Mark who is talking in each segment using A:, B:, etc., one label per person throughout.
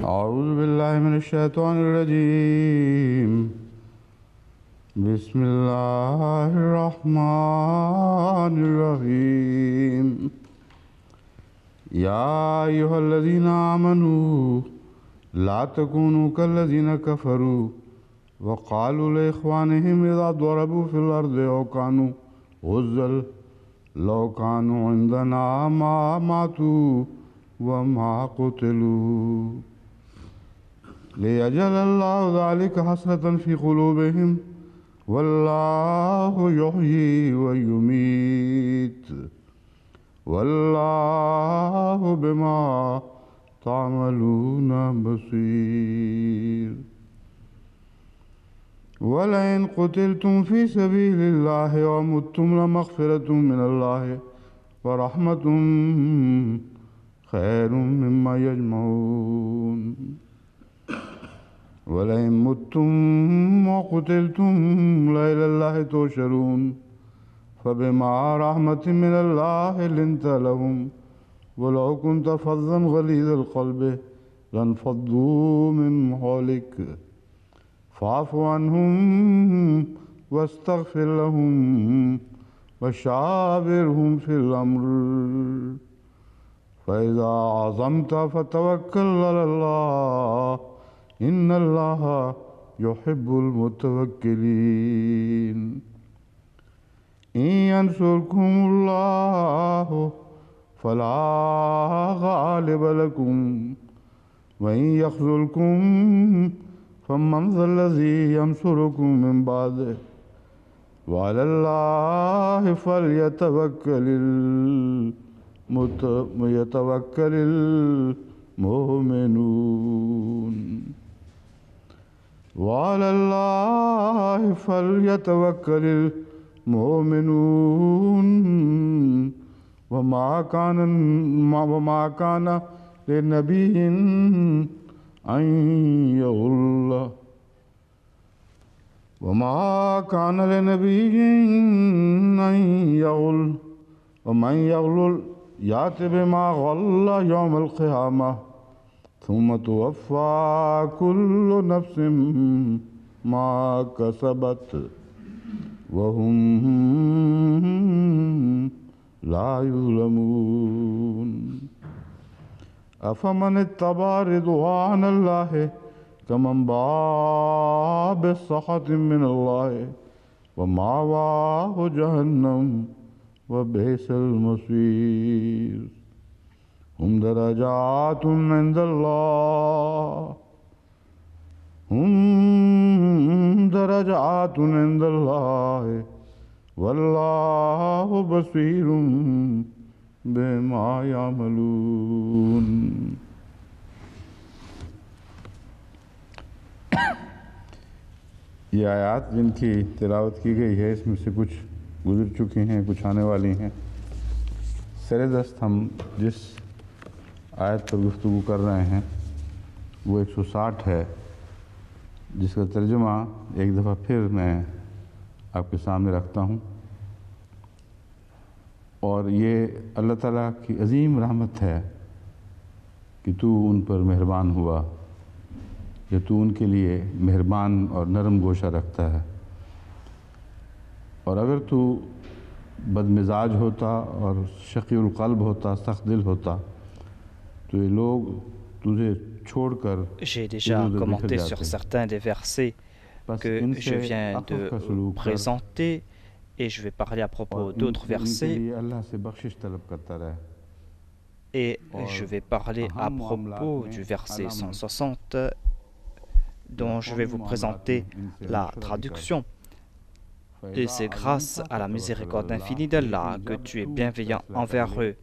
A: أعوذ بالله من الشيطان الرجيم بسم الله الرحمن الرحيم يا أيها الذين آمنوا لا تكونوا كالذين كفروا وقالوا لإخوانهم إذا ضربوا في الأرض أو كانوا غزا لو كانوا عندنا ما ماتوا وما قتلوا ليجعل الله ذلك حسرة في قلوبهم والله يحيي ويميت والله بما تعملون بصير ولئن قتلتم في سبيل الله ومتم لمغفرة من الله ورحمة خير مما يجمعون ولئن متم وقتلتم لإلى الله تحشرون فبما رحمة من الله لنت لهم ولو كنت فظا غليظ القلب لانفضوا من حولك فاعف عنهم واستغفر لهم وشاورهم في الأمر فإذا عزمت فتوكل على الله إن الله يحب المتوكلين إن ينصركم الله فلا غالب لكم وإن يخذلكم فمن ذا الذي ينصركم من بعده وعلى الله فليتوكل المؤمنون وعلى الله فليتوكل المؤمنون وما كان لنبي أن يغل وما كان لنبي أن يغل ومن يغلل يأت بما غل يوم القيامة ثم توفى كل نفس ما كسبت وهم لا يظلمون أفمن اتبع رضوان الله كمن باء بسخط من الله ومأواه جهنم وبئس المصير هم درجات عند الله والله بصير بما يعملون. ये आयत जिनकी तिलावत की गई है इसमें से कुछ गुजर चुकी हैं, कुछ आने वाली हैं। सरेदस्त हम जिस आयत पर गुफ्तगू कर रहे हैं वो 160 है, जिसका तर्जुमा एक दफ़ा फिर मैं आपके सामने रखता हूँ। और ये अल्लाह ताला की अज़ीम रहमत है कि तू उन पर मेहरबान हुआ, या तू उनके लिए मेहरबान और नरम गोशा रखता है। और अगर तू बदमिजाज होता और शकीउल क़ल्ब होता, सख्त दिल होता, तो ये लोग तुझे छोड़कर
B: J'ai déjà commenté sur certains des versets que je viens de présenter et je vais parler à propos d'autres versets et je vais parler à propos du verset 160 dont je vais vous présenter la traduction. Et c'est grâce à la miséricorde infinie d'Allah que tu es bienveillant envers eux.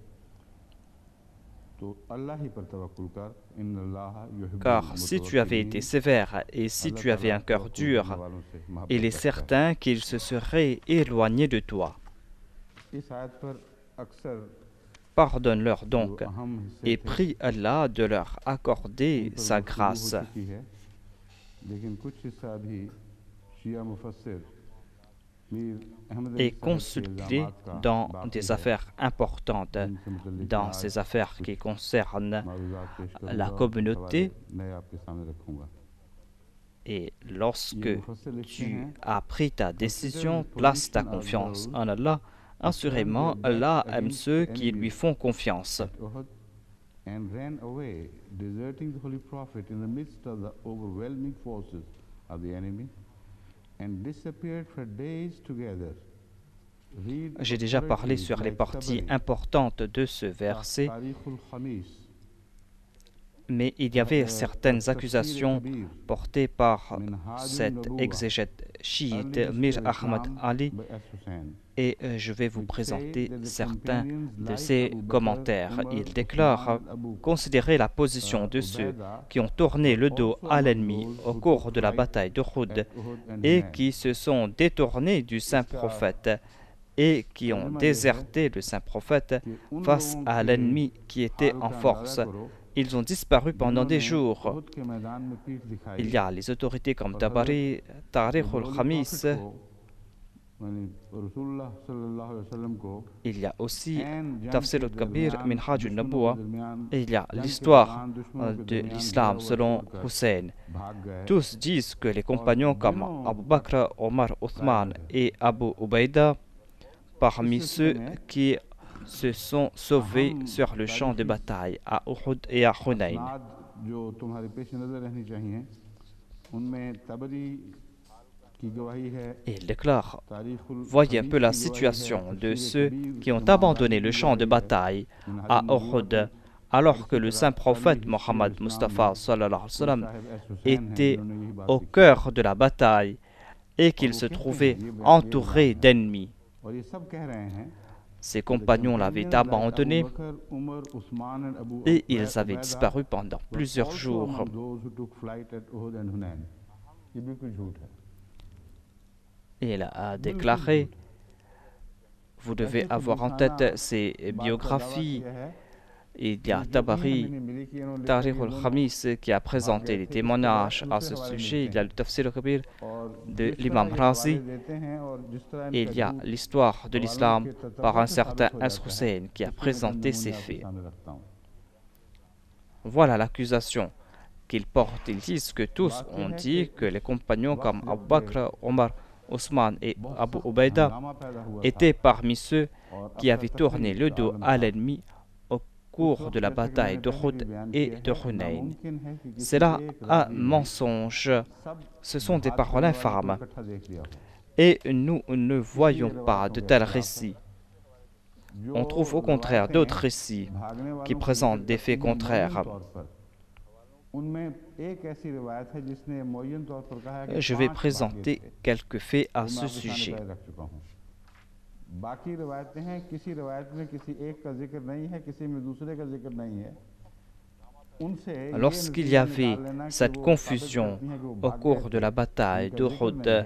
B: Car si tu avais été sévère et si tu avais un cœur dur, il est certain qu'il se serait éloigné de toi. Pardonne-leur donc et prie Allah de leur accorder sa grâce. et consulter dans des affaires importantes, dans ces affaires qui concernent la communauté. Et lorsque tu as pris ta décision, place ta confiance en Allah. Assurément, Allah aime ceux qui lui font confiance.
A: And ran away, deserting the Holy Prophet in the midst of the overwhelming forces of the enemy, and disappeared for days together.
B: J'ai déjà parlé sur les parties importantes de ce verset, mais il y avait certaines accusations portées par cet exégète chiite, Mir Ahmad Ali, et je vais vous présenter certains de ses commentaires. Il déclare considérer la position de ceux qui ont tourné le dos à l'ennemi au cours de la bataille d'Uhud et qui se sont détournés du saint prophète et qui ont déserté le saint prophète face à l'ennemi qui était en force. Ils ont disparu pendant des jours. Il y a les autorités comme Tabari, Tariq al-Khamis. Il y a aussi Tafsir al-Kabir, Minhaj al-Nabuwa, et il y a l'histoire de l'islam selon Hussein. Tous disent que les compagnons comme Abu Bakr, Omar, Uthman et Abu Ubaida, parmi ceux qui se sont sauvés sur le champ de bataille à Uhud et à Hunayn. Et il déclare, voyez un peu la situation de ceux qui ont abandonné le champ de bataille à Uhud, alors que le saint prophète Mohammed Mustafa sallallahu alayhi wa sallam était au cœur de la bataille et qu'il se trouvait entouré d'ennemis. Ses compagnons l'avaient abandonné et ils avaient disparu pendant plusieurs jours. Et il a déclaré, vous devez avoir en tête ces biographies. Il y a Tabari, Tariq al-Khamis qui a présenté des témoignages à ce sujet. Il y a le Tafsir al-Kabir de l'imam Razi. Et il y a l'histoire de l'islam par un certain As-Hussein qui a présenté ces faits. Voilà l'accusation qu'ils portent. Ils disent que tous ont dit que les compagnons comme Abu Bakr, Omar, Ousmane et Abu Ubaida étaient parmi ceux qui avaient tourné le dos à l'ennemi au cours de la bataille d'Uhud et de Hunayn. C'est là un mensonge. Ce sont des paroles infâmes. Et nous ne voyons pas de tels récits. On trouve au contraire d'autres récits qui présentent des faits contraires. Je vais présenter quelques faits à ce sujet. Lorsqu'il y avait cette confusion au cours de la bataille d'Uhud,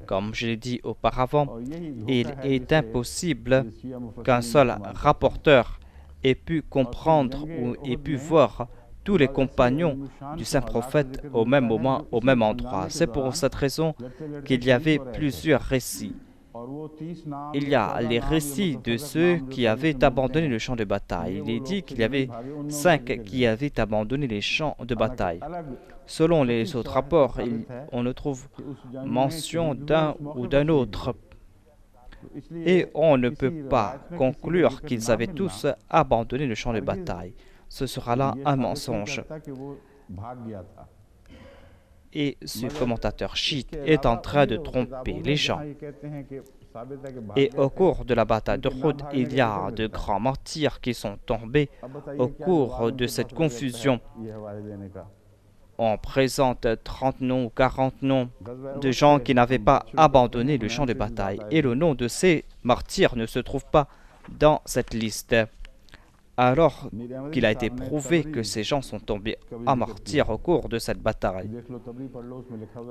B: comme je l'ai dit auparavant, il est impossible qu'un seul rapporteur ait pu comprendre ou ait pu voir tous les compagnons du saint prophète au même moment, au même endroit. C'est pour cette raison qu'il y avait plusieurs récits. Il y a les récits de ceux qui avaient abandonné le champ de bataille. Il est dit qu'il y avait 5 qui avaient abandonné les champs de bataille. Selon les autres rapports, on ne trouve mention d'un ou d'un autre. Et on ne peut pas conclure qu'ils avaient tous abandonné le champ de bataille. Ce sera là un mensonge. Et ce commentateur chiite est en train de tromper les gens. Et au cours de la bataille d'Uhud, il y a de grands martyrs qui sont tombés au cours de cette confusion. On présente 30 noms ou 40 noms de gens qui n'avaient pas abandonné le champ de bataille. Et le nom de ces martyrs ne se trouve pas dans cette liste. Alors qu'il a été prouvé que ces gens sont tombés en martyrs au cours de cette bataille.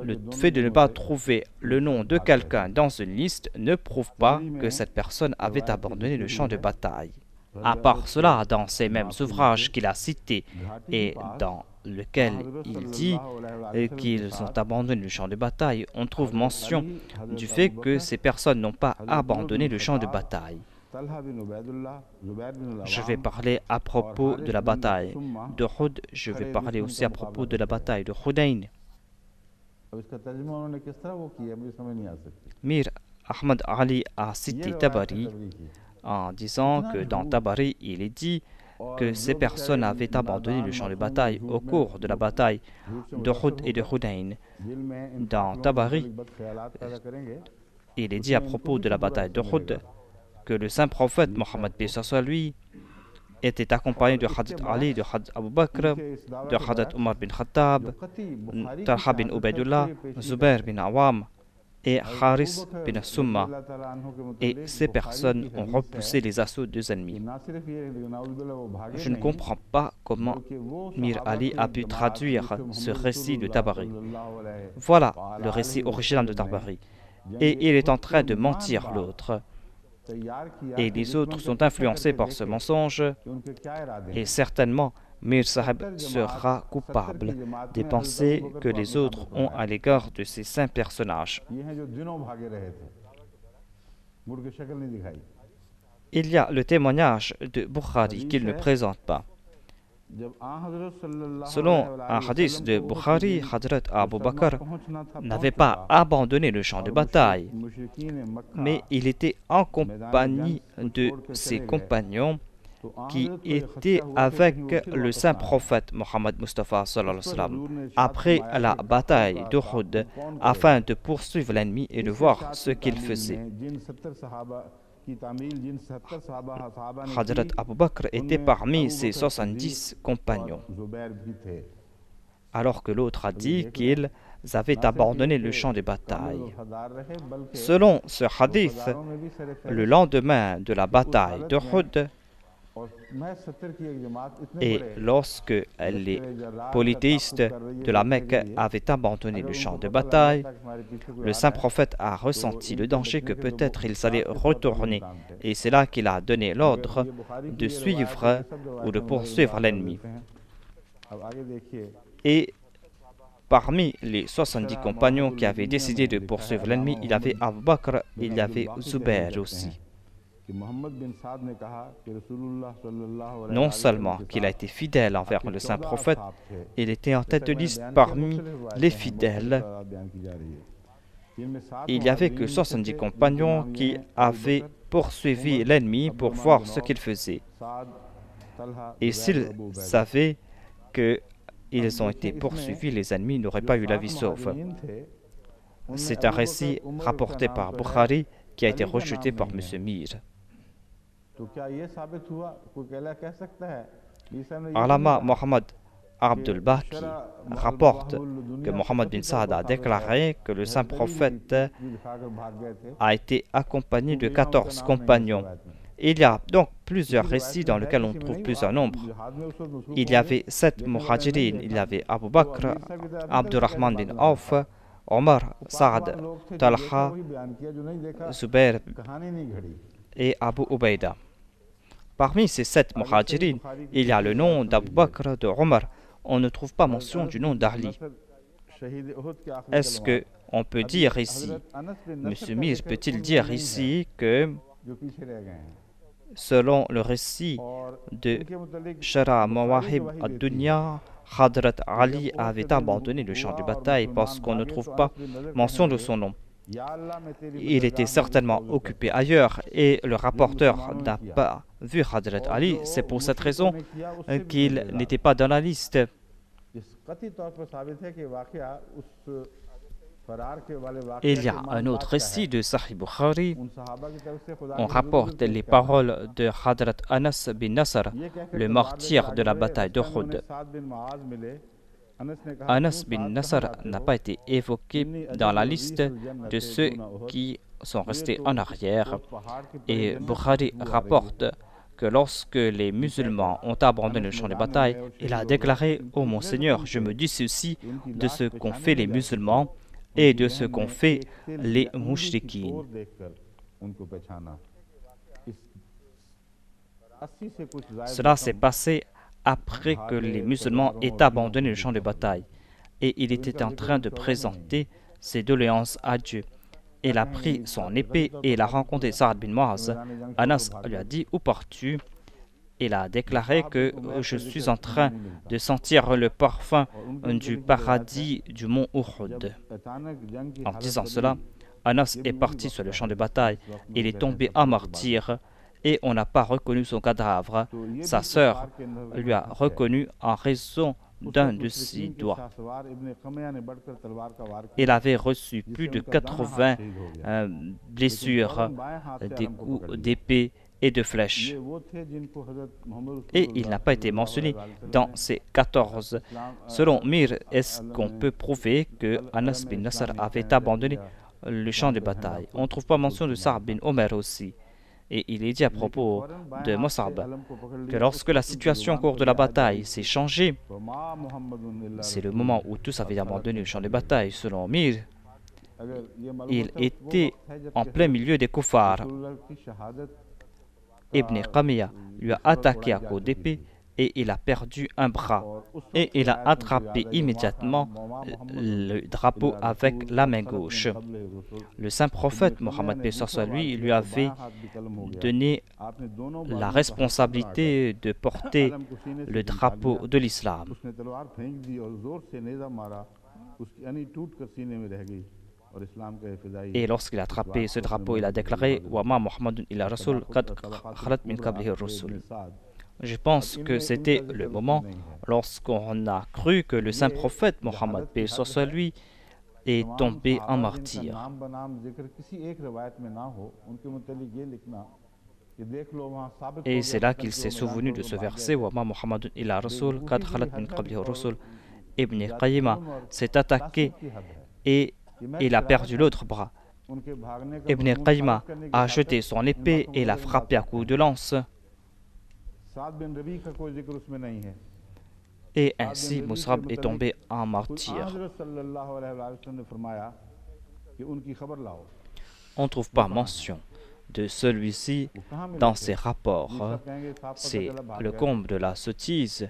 B: Le fait de ne pas trouver le nom de quelqu'un dans une liste ne prouve pas que cette personne avait abandonné le champ de bataille. À part cela, dans ces mêmes ouvrages qu'il a cités et dans lequel il dit qu'ils ont abandonné le champ de bataille, on trouve mention du fait que ces personnes n'ont pas abandonné le champ de bataille. Je vais parler à propos de la bataille d'Uhud, je vais parler aussi à propos de la bataille de Hunayn. Mir Ahmad Ali a cité Tabari en disant que dans Tabari, il est dit que ces personnes avaient abandonné le champ de bataille au cours de la bataille d'Uhud et de Hunayn. Dans Tabari, il est dit à propos de la bataille d'Uhud que le saint prophète Mohammed lui était accompagné de Hadith Ali, de Hadith Abu Bakr, de Hadith Omar bin Khattab, Talha bin Ubaidullah, Zubair bin Awam et Haris bin Summa. Et ces personnes ont repoussé les assauts des ennemis. Je ne comprends pas comment Mir Ali a pu traduire ce récit de Tabari. Voilà le récit original de Tabari. Et il est en train de mentir l'autre. Et les autres sont influencés par ce mensonge. Et certainement, Mir Sahib sera coupable des pensées que les autres ont à l'égard de ces saints personnages. Il y a le témoignage de Bukhari qu'il ne présente pas. Selon un hadith de Bukhari, Hadrat Abu Bakr n'avait pas abandonné le champ de bataille, mais il était en compagnie de ses compagnons qui étaient avec le saint prophète Mohammed Mustafa après la bataille d'Uhud afin de poursuivre l'ennemi et de voir ce qu'il faisait. Hadrat Abu Bakr était parmi ses 70 compagnons, alors que l'autre a dit qu'ils avaient abandonné le champ de bataille. Selon ce hadith, le lendemain de la bataille d'Uhud, et lorsque les polythéistes de la Mecque avaient abandonné le champ de bataille, le saint prophète a ressenti le danger que peut-être ils allaient retourner. Et c'est là qu'il a donné l'ordre de suivre ou de poursuivre l'ennemi. Et parmi les 70 compagnons qui avaient décidé de poursuivre l'ennemi, il y avait Abu Bakr et il y avait Zubair aussi. Non seulement qu'il a été fidèle envers le saint prophète, il était en tête de liste parmi les fidèles. Il n'y avait que 70 compagnons qui avaient poursuivi l'ennemi pour voir ce qu'il faisait. Et s'ils savaient qu'ils ont été poursuivis, les ennemis n'auraient pas eu la vie sauve. C'est un récit rapporté par Bukhari qui a été rejeté par M. Mir. Alama Mohammed Abdul Baqi rapporte que Mohammed bin Saad a déclaré que le saint prophète a été accompagné de 14 compagnons. Il y a donc plusieurs récits dans lesquels on trouve plusieurs nombres. Il y avait 7 muhajirin, il y avait Abu Bakr, Abdurrahman bin Auf, Omar, Saad, Talha, Zubair et Abu Ubaida. Parmi ces 7 muhajirin, il y a le nom d'Abu Bakr, de Omar. On ne trouve pas mention du nom d'Ali. Est-ce qu'on peut dire ici, M. Mir peut-il dire ici que, selon le récit de Shara Mawahib ad-Dunya, Hadrat Ali avait abandonné le champ de bataille parce qu'on ne trouve pas mention de son nom? Il était certainement occupé ailleurs et le rapporteur n'a pas vu Hadrat Ali. C'est pour cette raison qu'il n'était pas dans la liste. Il y a un autre récit de Sahih Bukhari. On rapporte les paroles de Hadrat Anas bin Nasr, le martyr de la bataille d'Uhud. Anas bin Nasr n'a pas été évoqué dans la liste de ceux qui sont restés en arrière. Et Bukhari rapporte que lorsque les musulmans ont abandonné le champ de bataille, il a déclaré: « Ô mon Seigneur, je me dissocie de ce qu'ont fait les musulmans et de ce qu'ont fait les mouchriquines. » Cela s'est passé après que les musulmans aient abandonné le champ de bataille et il était en train de présenter ses doléances à Dieu. Il a pris son épée et il a rencontré Saad bin Muaz. Anas lui a dit: où pars-tu? Il a déclaré que je suis en train de sentir le parfum du paradis du mont Uhud. En disant cela, Anas est parti sur le champ de bataille. Il est tombé à martyr et on n'a pas reconnu son cadavre. Sa sœur lui a reconnu en raison d'un de ses doigts. Il avait reçu plus de 80 blessures, des coups d'épée et de flèches. Et il n'a pas été mentionné dans ces 14. Selon Mir, est-ce qu'on peut prouver que Anas bin Nasr avait abandonné le champ de bataille? On ne trouve pas mention de Sa'd bin Omer aussi. Et il est dit à propos de Mus'ab que lorsque la situation au cours de la bataille s'est changée, c'est le moment où tous avaient abandonné le champ de bataille. Selon Mir, il était en plein milieu des kuffars. Ibn Qamiya lui a attaqué à coups d'épée et il a perdu un bras. Et il a attrapé immédiatement le drapeau avec la main gauche. Le saint prophète Mohammed lui avait donné la responsabilité de porter le drapeau de l'islam. Et lorsqu'il a attrapé ce drapeau, il a déclaré: Wama Muhammadun illa Rasul qad khalat min qablihi Rasul. Je pense que c'était le moment lorsqu'on a cru que le saint prophète Mohammed lui est tombé en martyr. Et c'est là qu'il s'est souvenu de ce verset: Wama Muhammadun illa Rasul qad khalat min qablihi Rasul. Ibn Qayyim s'est attaqué et il a perdu l'autre bras. Ibn Qayyim a jeté son épée et l'a frappé à coups de lance. Et ainsi Mus'ab est tombé en martyr. On ne trouve pas mention de celui-ci dans ses rapports. C'est le comble de la sottise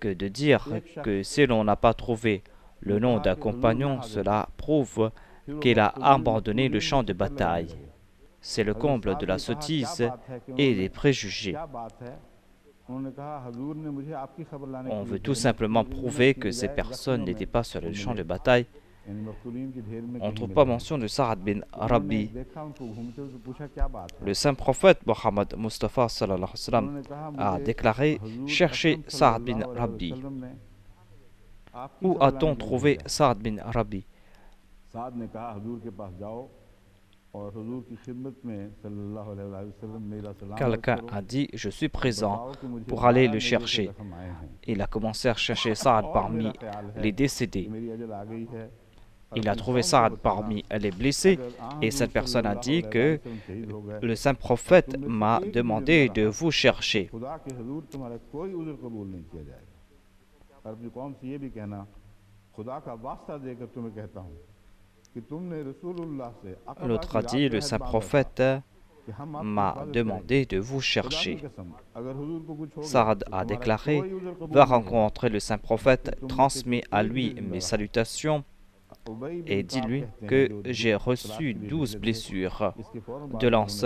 B: que de dire que si l'on n'a pas trouvé le nom d'un compagnon, cela prouve qu'il a abandonné le champ de bataille. C'est le comble de la sottise et des préjugés. On veut tout simplement prouver que ces personnes n'étaient pas sur le champ de bataille. On ne trouve pas mention de Sa'd bin Rabi. Le saint prophète Mohammed Mustafa a déclaré: cherchez Sa'd bin Rabi. Où a-t-on trouvé Sa'd bin Rabi? Quelqu'un a dit: je suis présent pour aller le chercher. Il a commencé à chercher Sa'd parmi les décédés. Il a trouvé Sa'd parmi les blessés et cette personne a dit que le saint prophète m'a demandé de vous chercher. L'autre a dit: le saint prophète m'a demandé de vous chercher. Sa'd a déclaré: va rencontrer le saint prophète, transmets à lui mes salutations et dis-lui que j'ai reçu 12 blessures de lance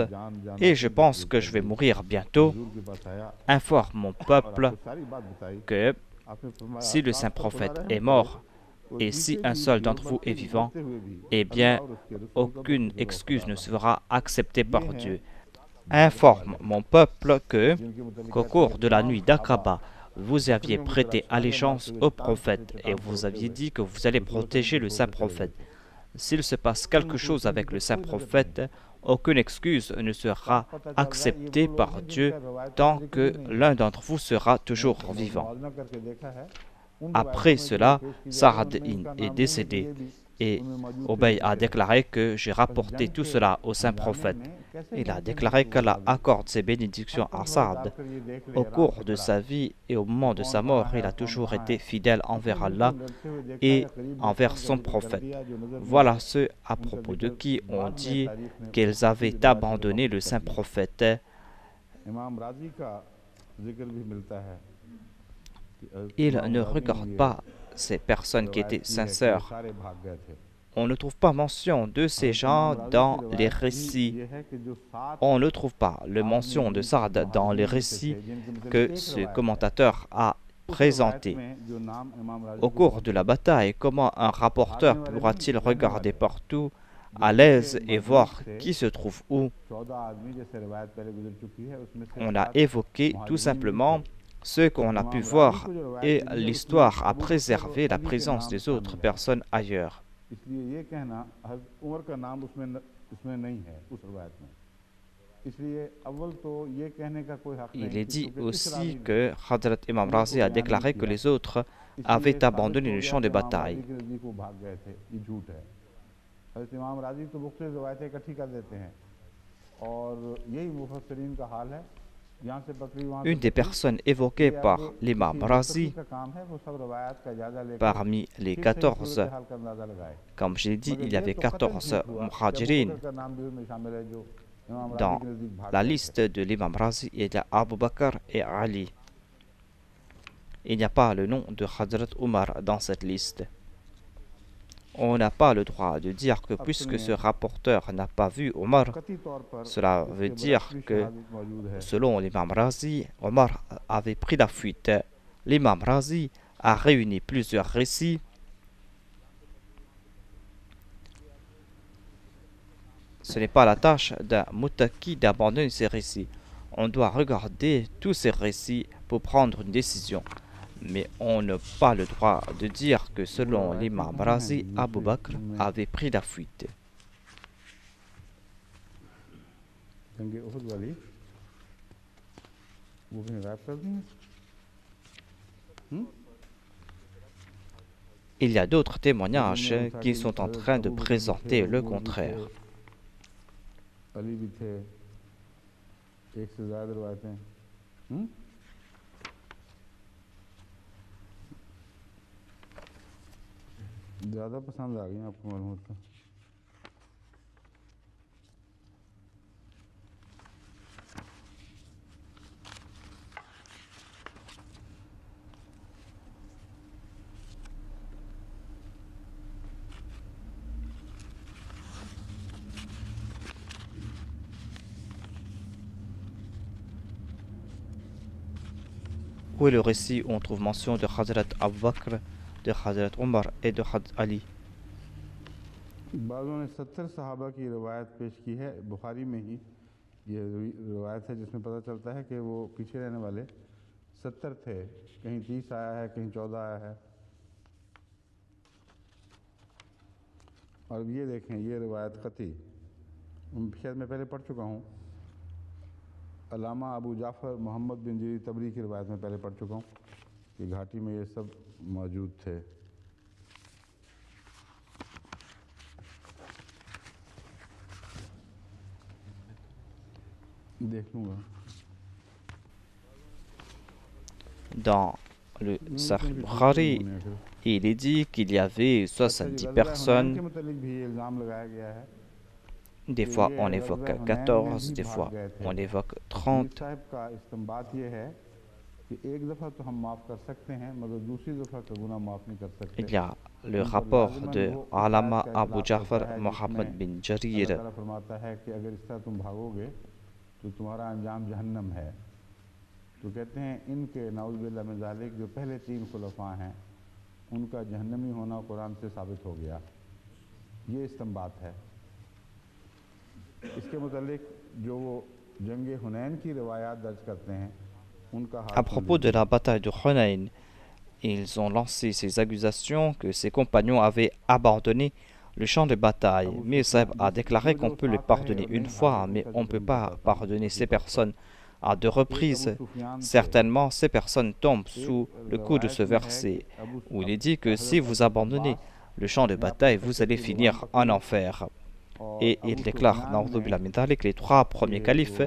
B: et je pense que je vais mourir bientôt. Informe mon peuple que si le saint prophète est mort et si un seul d'entre vous est vivant, eh bien, aucune excuse ne sera acceptée par Dieu. Informe mon peuple qu'au cours de la nuit d'Aqaba, vous aviez prêté allégeance au prophète et vous aviez dit que vous allez protéger le saint prophète. S'il se passe quelque chose avec le saint prophète, aucune excuse ne sera acceptée par Dieu tant que l'un d'entre vous sera toujours vivant. Après cela, Sa'd est décédé et Obey a déclaré que j'ai rapporté tout cela au saint prophète. Il a déclaré qu'Allah accorde ses bénédictions à Sa'd. Au cours de sa vie et au moment de sa mort, il a toujours été fidèle envers Allah et envers son prophète. Voilà ceux à propos de qui on dit qu'ils avaient abandonné le saint prophète
A: इमाम राजी का जिक्र भी मिलता है कि
B: Il
A: इमाम
B: ne
A: राजी
B: regarde
A: ने ये
B: pas ces personnes qui
A: रिवायत
B: étaient
A: की है कि
B: sincères.
A: सारे भाग गए थे।
B: On ne trouve pas mention de ces
A: हज़रत इमाम
B: gens
A: राजी की
B: dans les
A: रिवायत
B: récits.
A: भी ये है कि जो 7
B: On ne trouve pas le
A: आदमी
B: mention de Saad dans les
A: मुहाजिरीन में से
B: récits
A: थे जिनके मुताबिक
B: que
A: एक
B: ce
A: रिवायत है।
B: commentateur a
A: उस रिवायत
B: présenté.
A: में जो नाम इमाम राजी
B: Au
A: को
B: cours de la bataille, comment un rapporteur
A: भागने वाले
B: pourra-t-il
A: नहीं, रहने
B: regarder
A: वाले।
B: partout
A: जो
B: à
A: उनके
B: l'aise et
A: मजलिस
B: voir
A: थे,
B: qui se trouve où?
A: 14 आदमी जैसे रिवायत पहले गुजर चुकी है उसमें से
B: On a
A: 7
B: évoqué tout
A: मुहाजिरीन
B: simplement
A: में थे।
B: ce qu'on a pu
A: इमाम राजी
B: voir
A: को जो रिवायत
B: et
A: मिली है उसमें
B: l'histoire a
A: अबू बकर और
B: préservé la
A: अली के
B: présence
A: नाम
B: des autres
A: शामिल है।
B: personnes ailleurs.
A: इसलिए ये कहना हज़रत उमर का नाम उसमें नहीं है उस रिवायत में। इसलिए अव्वल तो ये कहने का कोई हक
B: Il
A: नहीं
B: est
A: कि
B: dit
A: चूंकि इस रावी
B: aussi
A: ने
B: que Hadrat Imam
A: उमर को
B: Razi a
A: बयान नहीं
B: déclaré que
A: किया,
B: les autres
A: इसलिए
B: avaient
A: साबित
B: abandonné
A: हो
B: le
A: गया
B: champ
A: कि
B: de
A: इमाम
B: bataille.
A: राजी के नज़दीक वो भाग गए थे। ये झूठ है। हज़रत इमाम राजी तो मुख्तलिफ रिवायतें इकट्ठी कर देते हैं और यही मुफस्सिरीन का हाल है। यहाँ से बकरी वहाँ से
B: Une des
A: बकरी।
B: personnes évoquées
A: ये
B: par
A: अब
B: l'imam
A: किसी
B: Razi
A: मुत्तकी का काम है वो सब रिवायत का जायजा लेकर
B: parmi les
A: फिर सही
B: 14,
A: सूरत हाल का अंदाजा लगाए।
B: comme je l'ai dit,
A: मगर
B: il y
A: ये
B: avait
A: तो कतई
B: 14
A: झूठ हुआ कि अबू
B: muhajirin.
A: बकर का नाम भी उसमें शामिल है जो इमाम राजी
B: Dans
A: के नज़दीक भाग
B: la
A: गए थे।
B: liste de l'imam Razi, il y a Abu Bakr et Ali. Il n'y a pas le nom de Hadrat Omar dans cette liste. On n'a pas le droit de dire que puisque ce rapporteur n'a pas vu Omar,
A: कतई तौर पर
B: cela veut
A: इसके
B: dire
A: बरक्स भी
B: que
A: शहादत मौजूद है।
B: selon l'imam Razi, Omar avait pris la fuite. L'imam Razi a réuni plusieurs récits. Ce n'est pas la tâche d'un muttaqi d'abandonner ces récits. On doit regarder tous ces récits pour prendre une décision. Mais on n'a pas le droit de dire que selon l'imam Razi, Abu Bakr avait pris la fuite.
A: जंगे उहद वाली वो भी गायब कर दी।
B: Il y a d'autres témoignages qui sont en train de présenter le contraire.
A: Ali भी थे, एक से ज़्यादा रिवायतें। ज़्यादा पसंद आ गई आपको मालूम होता।
B: Où est le récit où on trouve mention de Hazrat Abu Bakr, de Hazrat Omar et de Hazrat Ali?
A: बाज़ों ने 70 सहाबा की रिवायत पेश की है। बुखारी में ही ये रिवायत है जिसमें पता चलता है कि वो पीछे रहने वाले 70 थे। कहीं 30 आया है, कहीं 14 आया है। और ये देखें, ये रिवायत कती शायद मैं पहले पढ़ चुका हूँ। अल्लामा अबू जाफ़र मोहम्मद बिन जरीर तबरी की रिवायत में पहले पढ़ चुका हूँ कि घाटी में ये सब मौजूद थे। देख लूँगा।
B: Dans le Sahih Bukhari, il est dit qu'il y avait 70 personnes.
A: के मुतालिक भी ये इल्ज़ाम लगाया गया है।
B: Des fois, on évoque 14, des fois, on évoque 30.
A: साहब का इस्तेमाल ये है कि एक दफ़ा तो हम माफ़ कर सकते हैं मगर दूसरी दफ़ा का गुनाह माफ़ नहीं कर सकते।
B: Il y a le rapport de Alama Abu Ja'far Mohammed bin Jarir.
A: अल्लाह ताला फरमाता है कि अगर इस तरह तुम भागोगे तो तुम्हारा अंजाम जहन्नम है। तो कहते हैं इनके नाउज़ुबिल्लाह मिन ज़ालिक जो पहले 3 खुलफा हैं उनका जहन्नमी होना कुरान से साबित हो गया। ये इस्तेमाल है। इसके मुतालिक जो वो जंग हुनैन की रिवायात दर्ज करते हैं उनका
B: À propos de la bataille de Hunayn, ils ont lancé ces accusations que ses compagnons avaient abandonné le champ de bataille. Mais Saïb a déclaré qu'on peut le pardonner une fois, mais on ne peut pas pardonner ces personnes à 2 reprises. Certainement, ces personnes tombent sous le coup de ce verset, où il est dit que si vous abandonnez le champ de bataille, vous allez finir en enfer. Et il déclare que les 3 premiers califes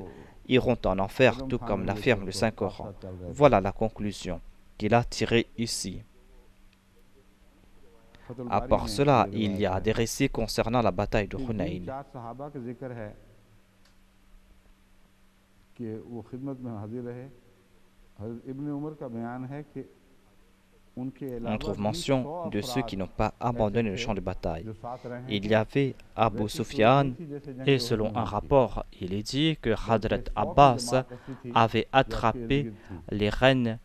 B: iront en enfer, tout comme l'affirme le Saint-Coran. Voilà la conclusion qu'il a tirée ici. À part cela, il y a des récits concernant la bataille de Hunayn.
A: कि वो खिदमत में हाजिर रहे। हज़रत इब्न उमर का बयान है कि
B: on trouve mention de ceux qui n'ont pas abandonné le champ de bataille. Il y avait Abu Sufyan et selon un rapport, il est dit que Hadrat Abbas avait attrapé les rênes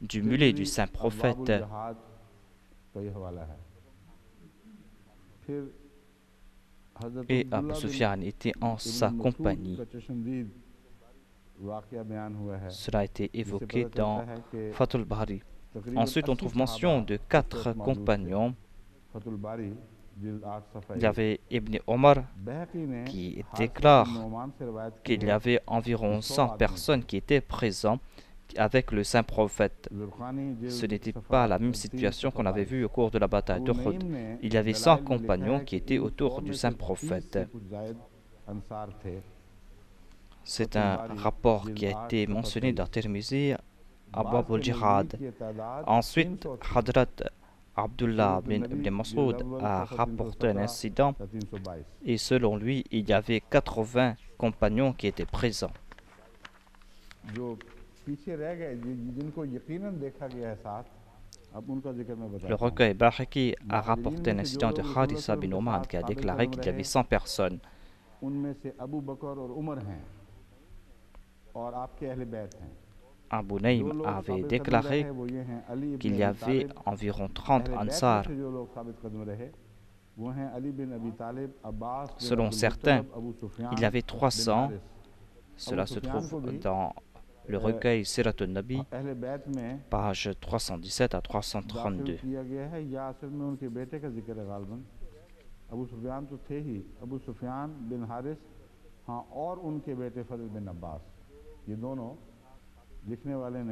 B: du mulet du saint prophète. Et Abu Sufyan était en sa compagnie. Cela a été évoqué dans Fathul Bari. Ensuite, on trouve mention de 4 compagnons. Il y avait Ibn Omar qui déclare qu'il y avait environ 100 personnes qui étaient présentes avec le saint prophète. Ce n'était pas la même situation qu'on avait vue au cours de la bataille d'Uhud. Il y avait 100 compagnons qui étaient autour du saint prophète. C'est un rapport qui a été mentionné dans Tirmizi, Abwab al-Jihad. Ensuite, Hadrat Abdullah bin Masoud a rapporté un incident et selon lui, il y avait 80 compagnons qui étaient présents. Le recueil Bahaki a rapporté un incident de Harissa bin Oman qui a déclaré qu'il y avait 100 personnes. Abu Naym avait déclaré qu'il y avait environ 30 Ansar. Selon certains, il y avait 300. Cela se trouve dans le recueil Siratun Nabi, page 317 à 332.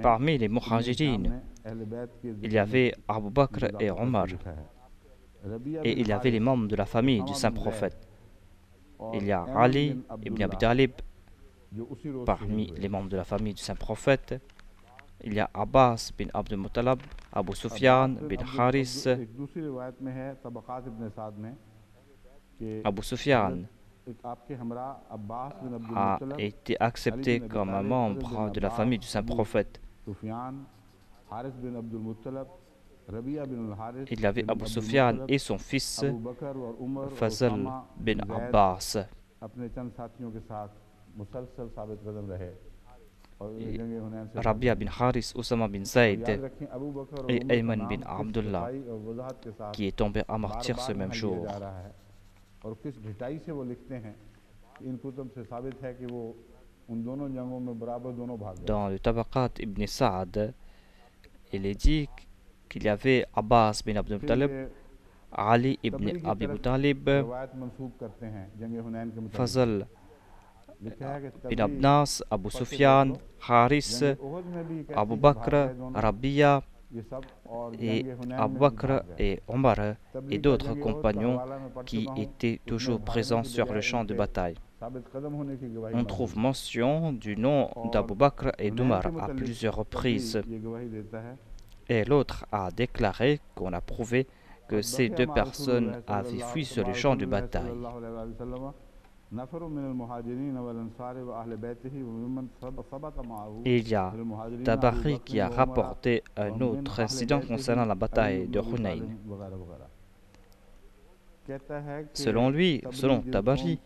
B: Parmi les Muhajirines, il y avait Abu Bakr et Omar, et il y avait les membres de la famille du saint prophète. Il y a Ali ibn Abi Talib parmi les membres de la famille du saint prophète. Il y a Abbas bin Abdul Muttalib, Abu Sufyan bin Haris. Abu Sufyan a été accepté comme un membre de la famille du saint prophète. Il y avait Abu Sufyan et son fils Fazl bin Abbas. Rabia bin Haris, Oussama bin Zayd et Ayman bin Abdullah qui est tombé à martyr ce même jour. Dans le Tabaqat ibn Sa'ad, il est dit qu'il y avait Abbas bin Abdul Muttalib, Ali ibn Abi Muttalib, Fazl bin Abnas, Abu Sufyan, Haris, Abu Bakr, Rabia et Abu Bakr et Omar et d'autres compagnons qui étaient toujours présents sur le champ de bataille. On trouve mention du nom d'Abu Bakr et d'Omar à plusieurs reprises. Et l'autre a déclaré qu'on a prouvé que ces deux personnes avaient fui sur le champ de bataille. Et il y a Tabari qui a rapporté un autre incident concernant la bataille de Hunayn. Selon lui, selon Tabari,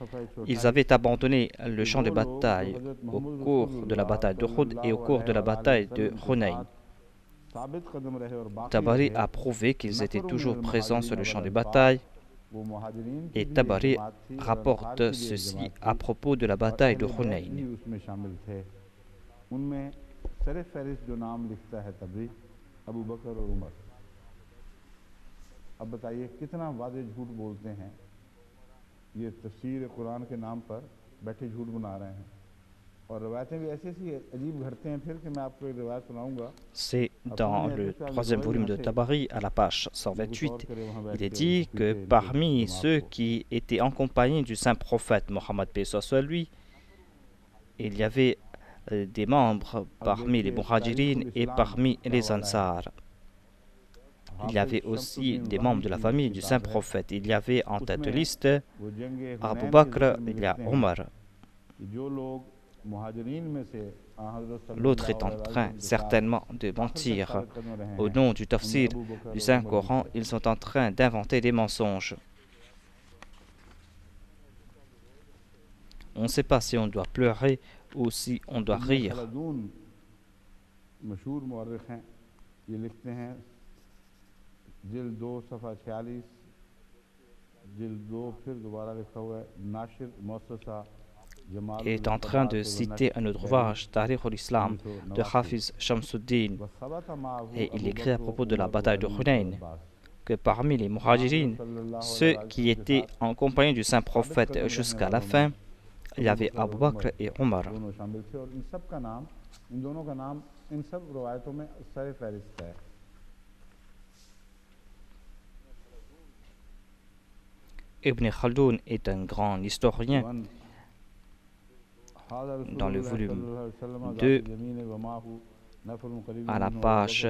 B: ils avaient abandonné le champ de bataille au cours de la bataille d'Uhud et au cours de la bataille de Hunayn. Tabari a prouvé qu'ils étaient toujours présents sur le champ de bataille. Et Tabari rapporte ceci à propos de la bataille de Hunayn.
A: अब बताइए कितना वादे झूठ बोलते हैं, ये तफसीर कुरान के नाम पर बैठे झूठ बना रहे हैं और रवायतें भी ऐसी ऐसी अजीब घटते हैं फिर कि मैं आपको एक रवायत सुनाऊंगा.
B: C'est dans le troisième volume de Tabari, à la page 128, il est dit que parmi ceux qui étaient en compagnie du saint prophète Mohammed paix soit lui, il y avait des membres parmi les Muhajirines et parmi les Ansar. Il y avait aussi des membres de la famille du saint prophète. Il y avait en tête de liste Abu Bakr, il y a Omar. L'autre est en train certainement de mentir. Au nom du tafsir du Saint-Coran, ils sont en train d'inventer des mensonges. On ne sait pas si on doit pleurer ou si on doit rire. Il est en train de citer un autre ouvrage, Tarikh al-Islam, de Hafiz Shamsuddin, et il écrit à propos de la bataille de Hunayn que parmi les muhajirin, ceux qui étaient en compagnie du saint prophète jusqu'à la fin, il y avait Abu Bakr et Omar. Ibn Khaldoun est un grand historien. Dans le volume 2, à la page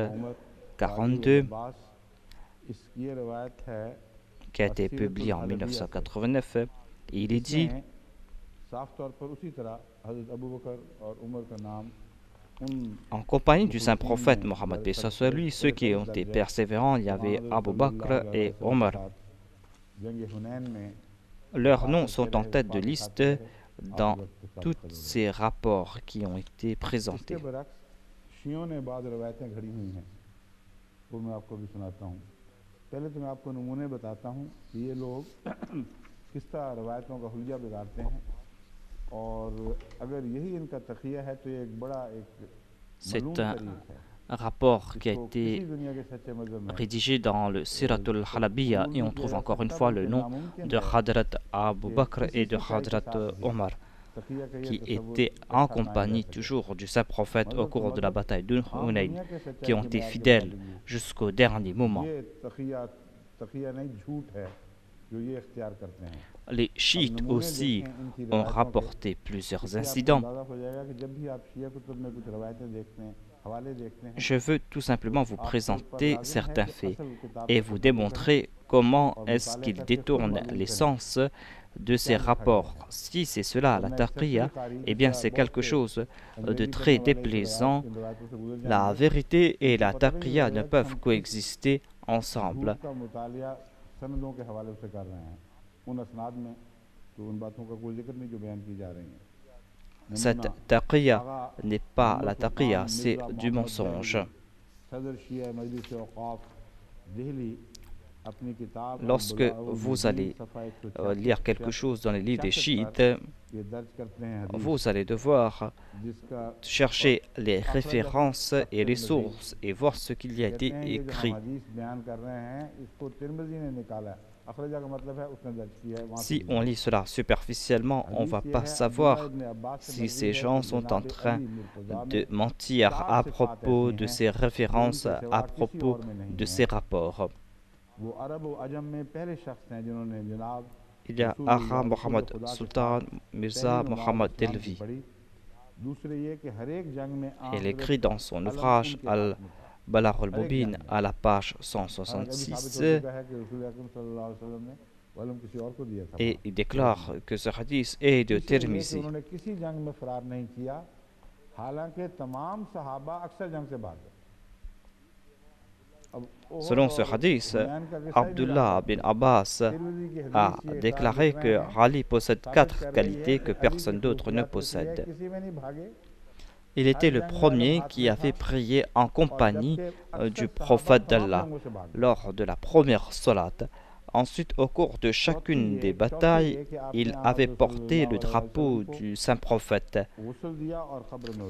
B: 42, qui a été publié en 1989, il est dit: en compagnie du saint prophète Mohammed B. sur lui, ceux qui ont été persévérants, il y avait Abu Bakr et Omar. Leurs noms sont en tête de liste dans tous ces rapports qui ont été présentés. C'est un rapport qui a été rédigé dans le Siratul Halabiyya et on trouve encore une fois le nom de Hadrat Abu Bakr et de Hadrat Omar, qui étaient en compagnie toujours du saint prophète au cours de la bataille de Hunayn, qui ont été fidèles jusqu'au dernier moment. Les chiites aussi ont rapporté plusieurs incidents. Je veux tout simplement vous présenter certains faits et vous démontrer comment est-ce qu'ils détournent l'essence de ces rapports. Si c'est cela, la taqiyya, eh bien c'est quelque chose de très déplaisant. La vérité et la taqiyya ne peuvent coexister ensemble. Cette taqiyya n'est pas la taqiyya, c'est du mensonge. Lorsque vous allez lire quelque chose dans les livres des chiites, vous allez devoir chercher les références et les sources et voir ce qu'il y a été écrit. Si on lit cela superficiellement, on ne va pas savoir si ces gens sont en train de mentir à propos de ces références, à propos de ces rapports. Il y a Agha Mohammad Sultan Mirza Mohammad Delvi. Il écrit dans son ouvrage Al-Balagh al-Mubin à la page 166 et il déclare que ce hadith est de Tirmizi. Selon ce hadith, Abdullah bin Abbas a déclaré que Ali possède 4 qualités que personne d'autre ne possède. Il était le premier qui avait prié en compagnie du prophète d'Allah lors de la première salat. Ensuite, au cours de chacune des batailles, il avait porté le drapeau du saint prophète.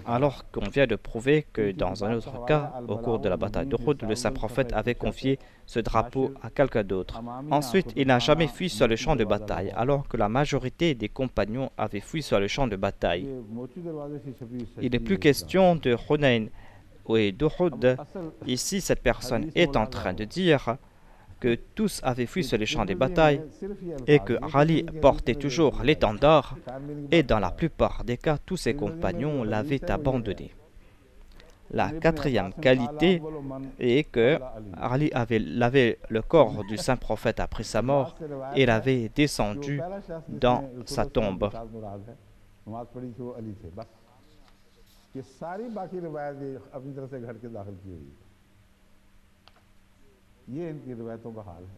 B: Alors qu'on vient de prouver que dans un autre cas, au cours de la bataille d'Uhud, le saint prophète avait confié ce drapeau à quelqu'un d'autre. Ensuite, il n'a jamais fui sur le champ de bataille, alors que la majorité des compagnons avaient fui sur le champ de bataille. Il n'est plus question de Hunayn et d'Uhud. Ici, cette personne est en train de dire que tous avaient fui sur les champs des batailles et que Ali portait toujours l'étendard et dans la plupart des cas, tous ses compagnons l'avaient abandonné. La 4e qualité est que Ali avait lavé le corps du saint prophète après sa mort et l'avait descendu dans sa tombe.
A: कि सारी बाकी रिवायत अपनी तरफ से घट के दाखिल की हुई है। ये इनकी रिवायतों का हाल है।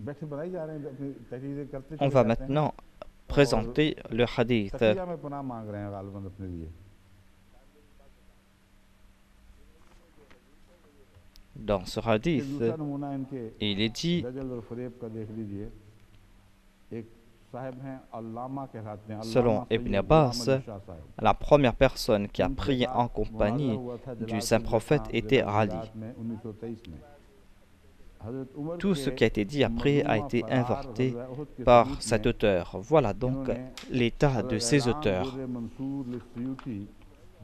A: बैठे बनाई जा रहे हैं, अपनी तहरीरें करते
B: On
A: चले
B: va
A: जाते हैं
B: maintenant
A: और
B: présenter le hadith.
A: तकिया में पनाह मांग रहे हैं गालिबन अपने लिए।
B: Dans ce
A: एक
B: hadith,
A: दूसरा नमूना इनके
B: il est dit,
A: दजल और फरेब का देख लीजिए। एक साहब हैं अल्लामा कहलाते हैं,
B: selon
A: अल्लामा
B: Ibn
A: सैयद
B: Abbas,
A: गुलाम अली शाह साहब।
B: la première personne qui a
A: इनका
B: prié en
A: मुआवजा
B: compagnie
A: हुआ था
B: du
A: जलाल
B: saint
A: उल
B: prophète
A: जहाँ
B: était
A: ज़िला
B: Ali.
A: गुजरात में 1923 में। हज़रत उमर
B: Tout ce
A: के
B: qui a été dit après a
A: मज़लूमा
B: été
A: फरार
B: inventé
A: ग़ज़वा उहद के
B: par
A: सबूत
B: cet
A: में
B: auteur. Voilà donc
A: इन्होंने
B: l'état de ces
A: अल-इलाम
B: auteurs.
A: दुर्र मंसूर लिस्सुयूती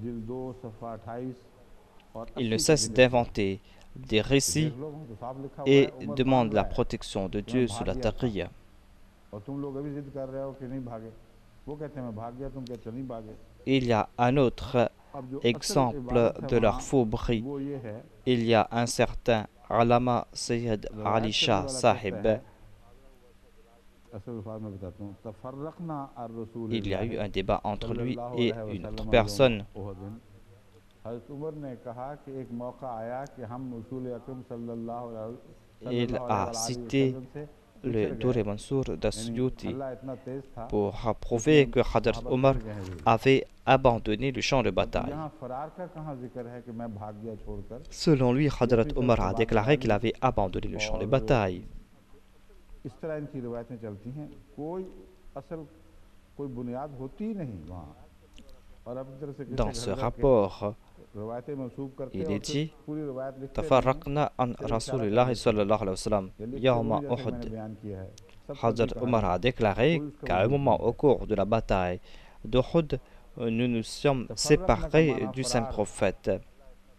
A: जिल्द 2 सफ़ा 28 और
B: Ils ne
A: 80 का
B: cessent
A: जिक्र है।
B: d'inventer des récits
A: देख लो वहाँ तो साफ लिखा हुआ
B: et
A: है, उमर
B: demandent
A: मान
B: la
A: रहा है
B: protection de
A: कि
B: Dieu
A: मैं
B: sous
A: भाग
B: la
A: गया था
B: taqiyya.
A: और तुम लोग अभी जिद कर रहे हो कि नहीं भागे। वो कहते हैं मैं भाग गया, तुम कहते हो नहीं भागे।
B: Il y a un autre
A: अब जो असल
B: exemple
A: इबारत है
B: de leur
A: वहाँ
B: fourberie.
A: वो ये है,
B: Il y a un certain Alama Sayyid Ali
A: रवायत करने
B: Shah
A: वाला कहता
B: Sahib.
A: है, असल अल्फाज में बताता हूँ, तफर्रक़ना अर
B: Il y a eu un débat entre lui
A: सल्लल्लाहु
B: et
A: अलैहि
B: une autre
A: वसल्लम
B: personne.
A: यौम उहद। हज़रत उमर ने कहा कि एक मौका आया कि हम रसूल अकरम सल्लल्लाहु
B: Il a cité
A: वसल्लम से
B: le
A: पिछड़
B: Durr
A: गए।
B: Mansour
A: यानी
B: d'Asyuti
A: हल्ला इतना तेज था
B: pour
A: कि
B: prouver que
A: उसमें
B: Hadrat
A: सहाबा
B: Omar
A: पिछड़ गए हैं भी।
B: avait abandonné le champ de bataille.
A: यहाँ फरार का कहाँ जिक्र है कि मैं भाग गया छोड़कर।
B: Selon lui,
A: ये
B: Hadrat
A: अपनी तरफ
B: Omar
A: से
B: a
A: बात
B: déclaré
A: बना
B: qu'il
A: दी
B: avait abandonné le champ de
A: और
B: bataille.
A: इस तरह इनकी रिवायतें चलती हैं, कोई असल कोई बुनियाद होती ही नहीं वहाँ। और अपनी तरफ से किसी
B: Dans ce
A: घर के
B: rapport,
A: रिवायतें मंसूब करते
B: il
A: हैं और
B: est
A: फिर
B: dit
A: पूरी रिवायत लिखते नहीं हैं,
B: Tafarraqna an
A: सिर्फ इशारा कर
B: Rasulullah
A: देते हैं।
B: sallallahu alayhi wa sallam
A: ये लिखते
B: Yawma
A: वही जैसे मैंने
B: Uhud.
A: बयान किया है, सब फर्जी
B: Hadrat Omar
A: कहानी
B: a déclaré
A: कोई उसका
B: qu'à un
A: वजूद
B: moment
A: नहीं
B: au
A: है।
B: cours de la bataille d'Uhud, nous nous sommes
A: तफर्रक़ना का
B: séparés
A: माना
B: du saint
A: फरार।
B: prophète.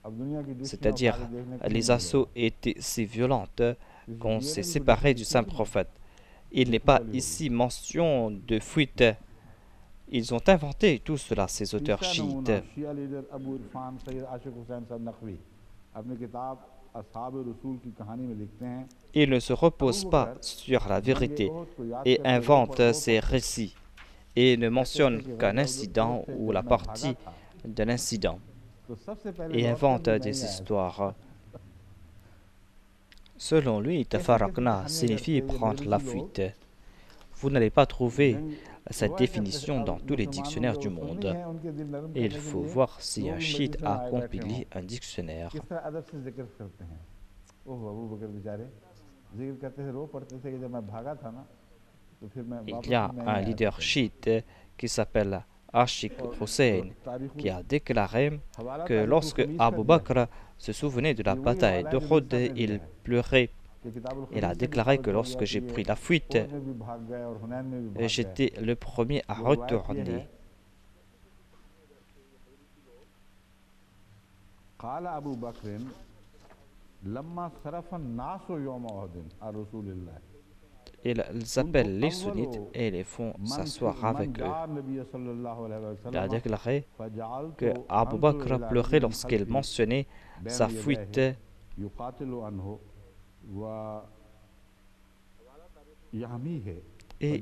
A: अब दुनिया की दृष्टि में
B: C'est-à-dire,
A: औकात देखने को
B: les
A: नहीं मिल
B: assauts
A: रहे।
B: étaient si violentes
A: किसी
B: qu'on
A: ये
B: s'est
A: नहीं
B: séparés du
A: दुश्मनी
B: saint
A: नहीं,
B: prophète. Il n'est
A: दुश्मनी
B: pas
A: वाली होगी।
B: ici mention de fuite. Ils ont inventé tout cela, ces auteurs
A: तीसरा नमूना
B: chiites.
A: शिया लीडर अबू इरफान सैयद आशिक हुसैन साहब नकवी अपनी किताब असहाब रसूल की कहानी में लिखते हैं,
B: Ils ne se reposent
A: Abu
B: pas
A: बकर
B: sur la
A: जंग
B: vérité
A: ओहद को याद
B: et
A: करके रो
B: inventent
A: पड़
B: ces récits et ne
A: कहते थे
B: mentionnent
A: कि
B: qu'un
A: गज़वा
B: incident
A: ओहद से
B: ou
A: जब
B: la
A: मैं भागा
B: partie
A: था
B: d'un incident
A: तो सबसे पहले
B: et
A: लौट कर
B: inventent
A: भी मैं
B: des
A: ही आया था।
B: histoires. Selon lui,
A: कैसी कैसी
B: Tafarraqna
A: कहानियां
B: signifie
A: करते हैं ये
B: prendre la
A: अंग्रेजी लोग।
B: fuite. Vous n'allez pas trouver
A: जंग
B: cette
A: हुआ करते थे,
B: définition dans
A: अब
B: tous les
A: मुसलमानों
B: dictionnaires
A: जो
B: du
A: सुन्नी
B: monde.
A: हैं उनके दिल नरम
B: Et il
A: करने के
B: faut
A: लिए
B: voir si
A: वो
B: un
A: भी
B: chiite
A: मजलिस में
B: a
A: आए बैठे हों,
B: compilé un dictionnaire.
A: किस तरह अदब से जिक्र करते हैं। ओह अबू बकर बेचारे जिक्र करते थे, रो पड़ते थे कि जब मैं भागा था ना तो फिर मैं
B: Il
A: वापस
B: y a
A: भी मैं
B: un
A: ही आया
B: leader
A: था।
B: chiite qui s'appelle Ashik
A: और
B: Hussein
A: तारीखों
B: qui a déclaré
A: हवाला
B: que
A: तारीखुल
B: lorsque
A: खमीस का
B: Abu
A: दिया है।
B: Bakr se souvenait de la
A: ये वही
B: bataille
A: हवाला है जो मीर
B: d'Uhud,
A: साहब ने दिया
B: il
A: है
B: pleurait.
A: कि किताबुल
B: Il a
A: खमीस से भी
B: déclaré
A: साबित
B: que
A: हो गया
B: lorsque
A: कि
B: j'ai
A: ये
B: pris la fuite,
A: ओहद में भी भाग गए और हुनैन में भी भाग गए।
B: j'étais le premier à
A: जो रिवायत ये
B: retourner.
A: है, क़ाला अबू बकर लम्मा सरफन नासो यौम उहदिन आ रसूलिल्लाह
B: Ils appellent les sunnites et les font s'asseoir avec eux. Il a déclaré que Abu Bakr pleurait lorsqu'il mentionnait sa fuite et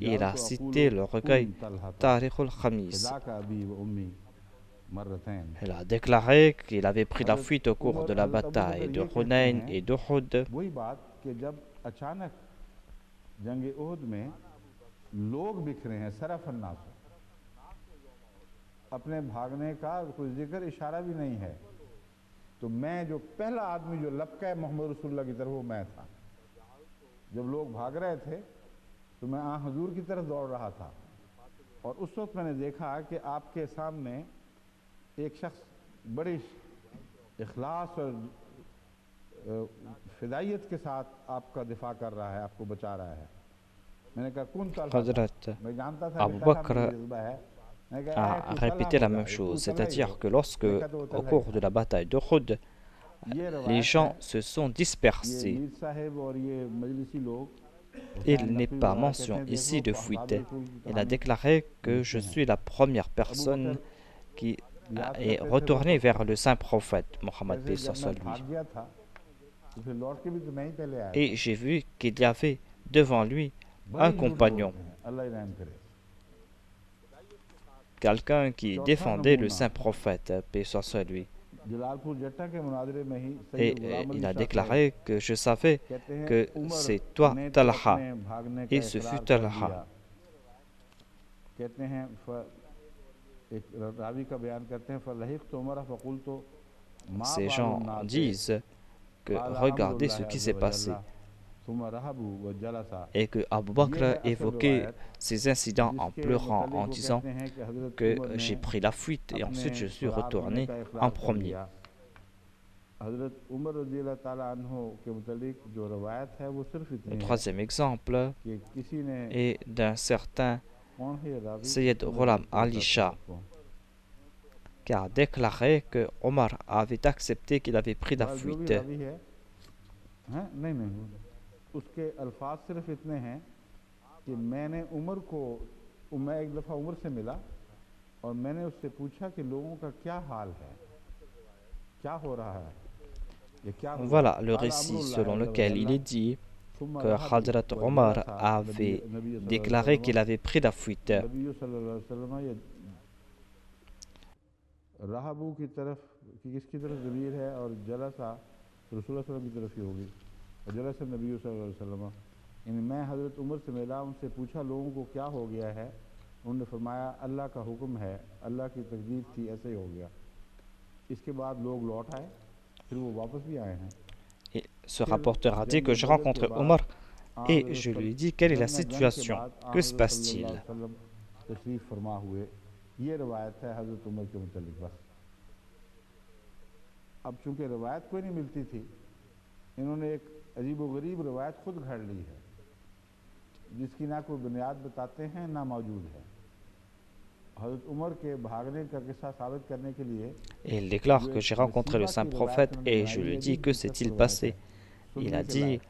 B: il a cité le recueil Tariq al-Khamis. Il a déclaré qu'il avait pris la fuite au cours de la bataille de Hunayn et d'Uhud.
A: वही बात कि जब अचानक जंग उहद में लोग बिखरे हैं सरफन्नास, अपने भागने का कोई जिक्र इशारा भी नहीं है, तो मैं जो पहला आदमी जो लपका मोहम्मद रसूलुल्लाह की तरफ वो मैं था। जब लोग भाग रहे थे तो मैं हुजूर की तरफ दौड़ रहा था और उस वक्त मैंने देखा कि आपके सामने एक शख्स बड़ी इखलास और फिदायत के साथ आपका दिफा कर रहा है, आपको बचा रहा है। मैंने कहा कौन
B: Hazrat
A: मैं जानता था
B: Abu Bakr a répété la même chose, c'est-à-dire que lorsque, au cours de la bataille d'Uhud, les gens se sont dispersés. Il n'est pas mention ici de fuite. Il a déclaré que je suis la première personne qui est retournée vers le saint prophète, Mohammed paix soit lui. Et j'ai vu qu'il y avait devant lui un compagnon. quelqu'un qui défendait le saint prophète, paix soit sur lui. Et il a déclaré que je savais que c'est toi, Talha. Et ce fut Talha. Ces gens disent que regardez ce qui s'est passé et que Abu Bakr évoquait ces incidents en pleurant, en disant que j'ai pris la fuite et ensuite je suis retourné en premier. Le troisième exemple est d'un certain Sayyid Ghulam Ali Shah qui a déclaré que Omar avait accepté qu'il avait pris la fuite. Voilà le récit selon lequel il est dit que Hadrat Omar avait déclaré qu'il avait pris la fuite. Et ce rapporteur a dit que je rencontre Omar et je lui ai dit quelle est la situation, que se passe-t-il? Et il déclare que j'ai rencontré le saint prophète et je lui dis que s'est-il passé? Il a dit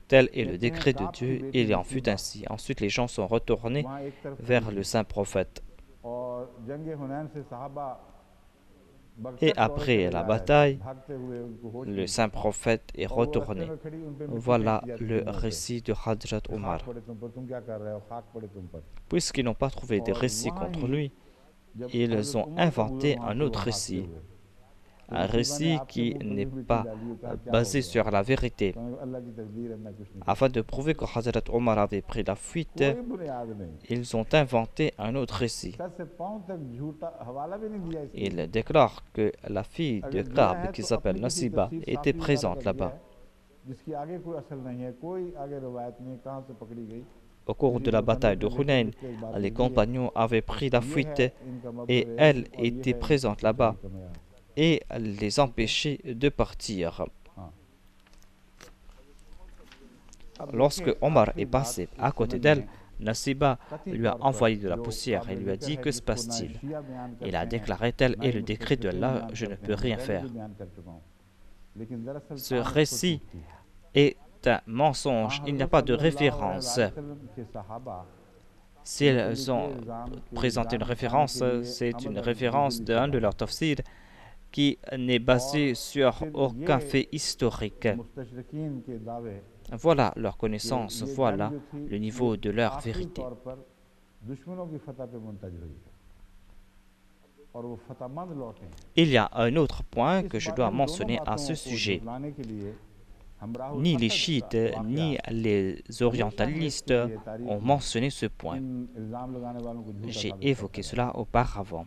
B: tel est le décret de Dieu et il en fut ainsi. Ensuite les gens sont retournés vers le saint prophète. Et après la bataille, le saint prophète est retourné. Voilà le récit de Hadrat Omar. Puisqu'ils n'ont pas trouvé de récit contre lui, ils ont inventé un autre récit. Un récit qui n'est pas basé sur la vérité. Afin de prouver que Hadrat Omar avait pris la fuite, ils ont inventé un autre récit. Ils déclarent que la fille de Ka'b, qui s'appelle Nasiba, était présente là-bas. Au cours de la bataille de Hunayn, les compagnons avaient pris la fuite et elle était présente là-bas et les empêchait de partir. Lorsque Omar est passé à côté d'elle, Nasiba lui a envoyé de la poussière et lui a dit que se passe-t-il? Il a déclaré tel est le décret de Allah, je ne peux rien faire. Ce récit est un mensonge, il n'y a pas de référence. S'ils ont présenté une référence, c'est une référence d'un de leurs tafsirs qui n'est basé sur aucun fait historique. Voilà leur connaissance, voilà le niveau de leur vérité. Il y a un autre point que je dois mentionner à ce sujet. Ni les chiites, ni les orientalistes ont mentionné ce point. J'ai évoqué cela auparavant.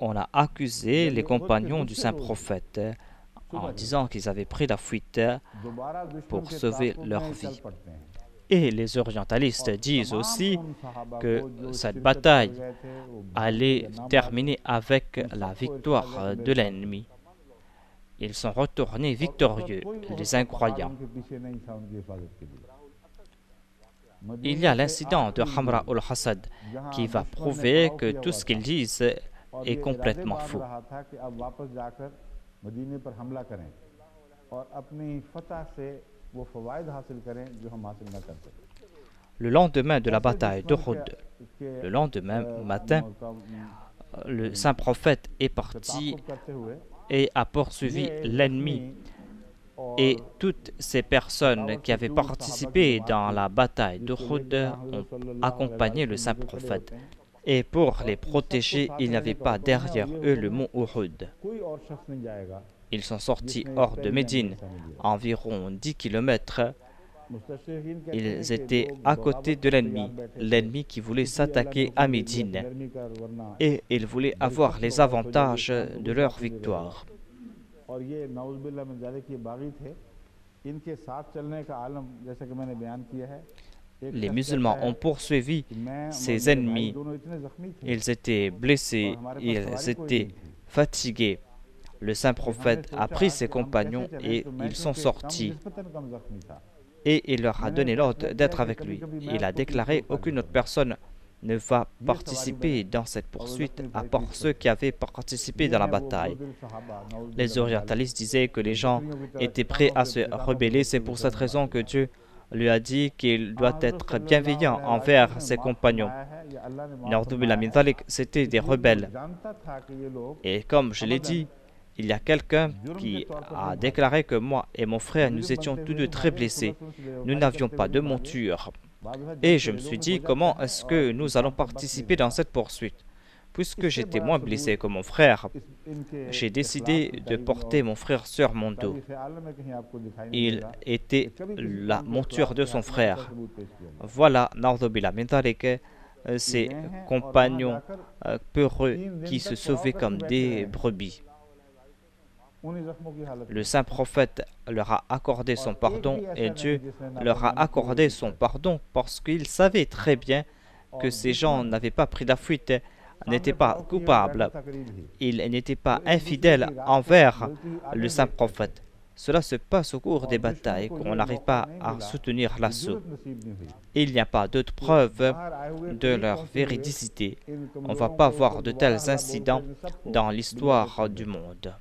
B: On a accusé les compagnons du saint prophète en disant qu'ils avaient pris la fuite pour sauver leur vie. Et les orientalistes disent aussi que cette bataille allait terminer avec la victoire de l'ennemi. Ils sont retournés victorieux, les incroyants. Il y a l'incident de Hamra ul-Hassad qui va prouver que tout ce qu'ils disent est complètement faux. Le lendemain de la bataille d'Uhud, le lendemain matin, le saint prophète est parti et a poursuivi l'ennemi Et toutes ces personnes qui avaient participé dans la bataille d'Uhud ont accompagné le saint prophète. Et pour les protéger, il n'y avait pas derrière eux le mont Uhud. Ils sont sortis hors de Médine, environ 10 kilomètres. Ils étaient à côté de l'ennemi qui voulait s'attaquer à Médine. Et ils voulaient avoir les avantages de leur victoire. Les musulmans ont poursuivi ces ennemis. Ils étaient blessés, ils étaient fatigués. Le saint prophète a pris ses compagnons et ils sont sortis. Et il leur a donné l'ordre d'être avec lui. Il a déclaré qu'aucune autre personne ne va participer dans cette poursuite à part ceux qui avaient participé dans la bataille. Les orientalistes disaient que les gens étaient prêts à se rebeller. C'est pour cette raison que Dieu lui a dit qu'il doit être bienveillant envers ses compagnons. C'était des rebelles. Et comme je l'ai dit, il y a quelqu'un qui a déclaré que moi et mon frère, nous étions tous deux très blessés. Nous n'avions pas de monture. Et je me suis dit, comment est-ce que nous allons participer dans cette poursuite? Puisque j'étais moins blessé que mon frère, j'ai décidé de porter mon frère sur mon dos. Il était la monture de son frère. Voilà, ces compagnons peureux qui se sauvaient comme des brebis. Le saint prophète leur a accordé son pardon et Dieu leur a accordé son pardon parce qu'il savait très bien que ces gens n'avaient pas pris la fuite, n'étaient pas coupables. Ils n'étaient pas infidèles envers le saint prophète. Cela se passe au cours des batailles, qu'on n'arrive pas à soutenir l'assaut. Il n'y a pas d'autres preuves de leur véridicité. On ne va pas voir de tels incidents dans l'histoire du monde.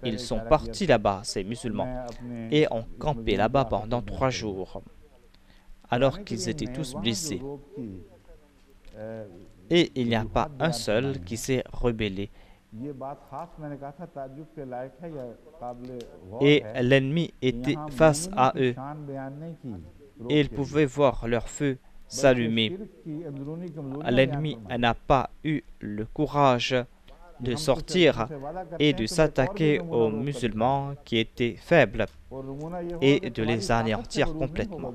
B: Ils sont partis là-bas, ces musulmans, et ont campé là-bas pendant 3 jours, alors qu'ils étaient tous blessés. Et il n'y a pas un seul qui s'est rebellé. Et l'ennemi était face à eux. Et ils pouvaient voir leur feu s'allumer. L'ennemi n'a pas eu le courage de sortir et de s'attaquer aux musulmans qui étaient faibles et de les anéantir complètement.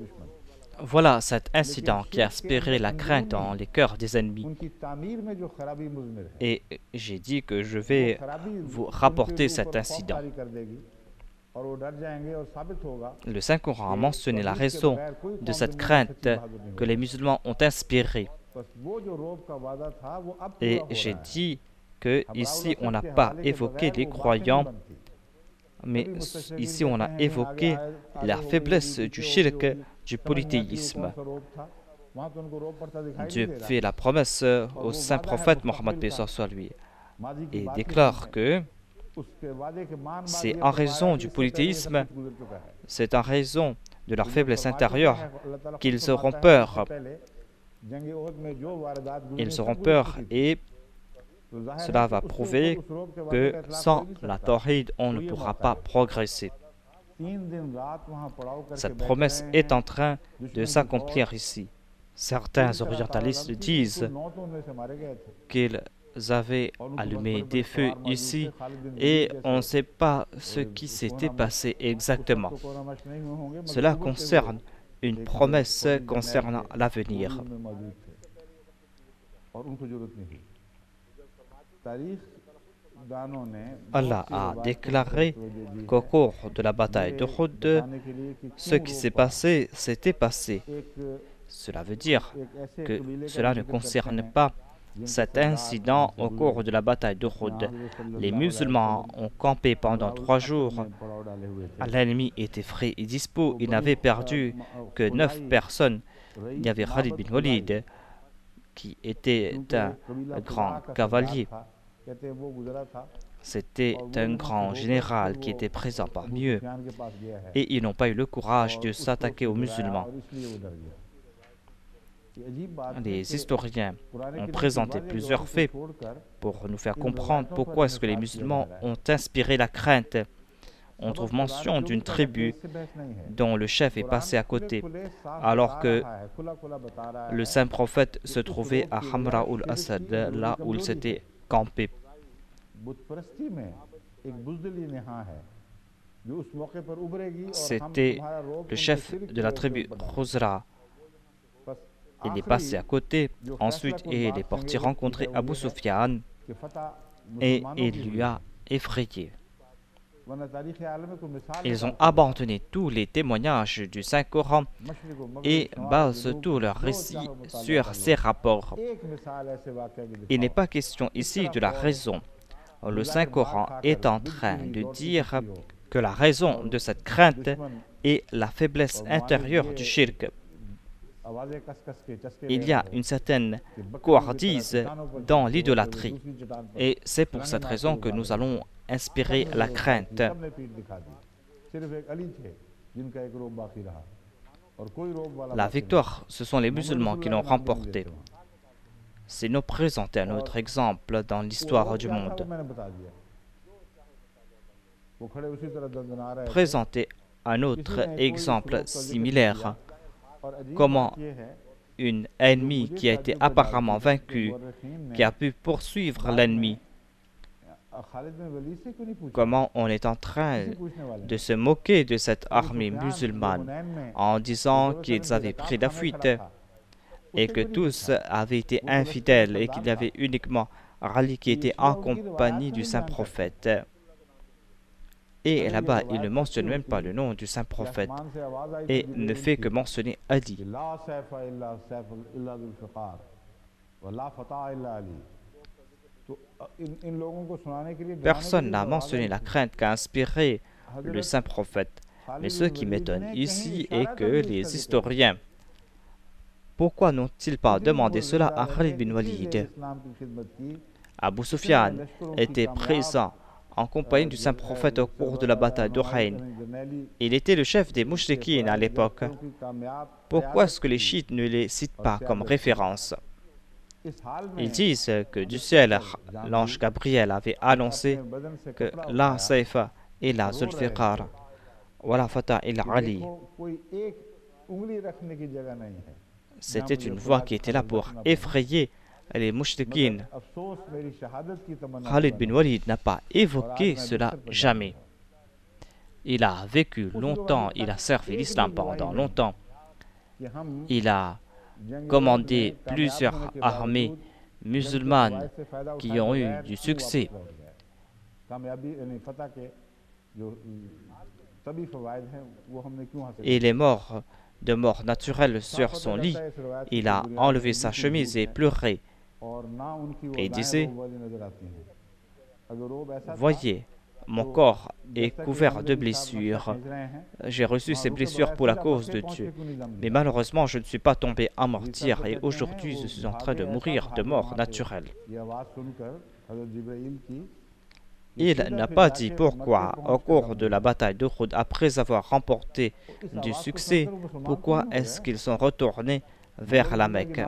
B: Voilà cet incident qui a inspiré la crainte dans les cœurs des ennemis. Et j'ai dit que je vais vous rapporter cet incident. Le Saint-Coran a mentionné la raison de cette crainte que les musulmans ont inspirée. Et j'ai dit que ici on n'a pas évoqué les croyants, mais ici on a évoqué la faiblesse du shirk, du polythéisme. Dieu fait la promesse au saint prophète Mohammed sur lui et déclare que c'est en raison du polythéisme, c'est en raison de leur faiblesse intérieure qu'ils auront peur. Ils auront peur et cela va prouver que sans la tawhid, on ne pourra pas progresser. Cette promesse est en train de s'accomplir ici. Certains orientalistes disent qu'ils avaient allumé des feux ici et on ne sait pas ce qui s'était passé exactement. Cela concerne une promesse concernant l'avenir. Allah a déclaré qu'au cours de la bataille d'Uhud, ce qui s'est passé, s'était passé. Cela veut dire que cela ne concerne pas cet incident au cours de la bataille d'Uhud. Les musulmans ont campé pendant 3 jours. L'ennemi était frais et dispo. Il n'avait perdu que 9 personnes. Il y avait Khalid bin Walid, qui était un grand cavalier. C'était un grand général qui était présent parmi eux. Et ils n'ont pas eu le courage de s'attaquer aux musulmans. Les historiens ont présenté plusieurs faits pour nous faire comprendre pourquoi est-ce que les musulmans ont inspiré la crainte. On trouve mention d'une tribu dont le chef est passé à côté, alors que le saint prophète se trouvait à Hamra ul-Asad, là où il s'était campé. C'était le chef de la tribu Khuzra. Il est passé à côté, ensuite il est parti rencontrer Abu Sufyan et il lui a effrayé. Ils ont abandonné tous les témoignages du Saint-Coran et basent tout leur récit sur ces rapports. Il n'est pas question ici de la raison. Le Saint-Coran est en train de dire que la raison de cette crainte est la faiblesse intérieure du shirk. Il y a une certaine couardise dans l'idolâtrie et c'est pour cette raison que nous allons inspirer la crainte. La victoire, ce sont les musulmans qui l'ont remportée. C'est nous présenter un autre exemple dans l'histoire du monde. Présenter un autre exemple similaire. Comment une ennemie qui a été apparemment vaincue, qui a pu poursuivre l'ennemi, comment on est en train de se moquer de cette armée musulmane en disant qu'ils avaient pris la fuite et que tous avaient été infidèles et qu'il y avait uniquement Ali qui était en compagnie du saint prophète. Et là-bas, il ne mentionne même pas le nom du saint prophète et ne fait que mentionner Ali. Personne n'a mentionné la crainte qu'a inspiré le saint prophète. Mais ce qui m'étonne ici est que les historiens, pourquoi n'ont-ils pas demandé cela à Khalid bin Walid? Abu Sufyan était présent en compagnie du saint prophète au cours de la bataille d'Uhayn. Il était le chef des mouchriquines à l'époque. Pourquoi est-ce que les chiites ne les citent pas comme référence? Ils disent que du ciel, l'ange Gabriel avait annoncé que la Saifa et la Zulfiqar, wa la Fatah et la Ali. C'était une voix qui était là pour effrayer les mouchriquines. Khalid bin Walid n'a pas évoqué cela jamais. Il a vécu longtemps, il a servi l'islam pendant longtemps. Il a commandé plusieurs armées musulmanes qui ont eu du succès. Et il est mort de mort naturelle sur son lit. Il a enlevé sa chemise et pleuré. Et disait, voyez, mon corps est couvert de blessures. J'ai reçu ces blessures pour la cause de Dieu. Mais malheureusement, je ne suis pas tombé en martyr et aujourd'hui, je suis en train de mourir de mort naturelle. Il n'a pas dit pourquoi, au cours de la bataille d'Uhud, après avoir remporté du succès, pourquoi est-ce qu'ils sont retournés vers la Mecque.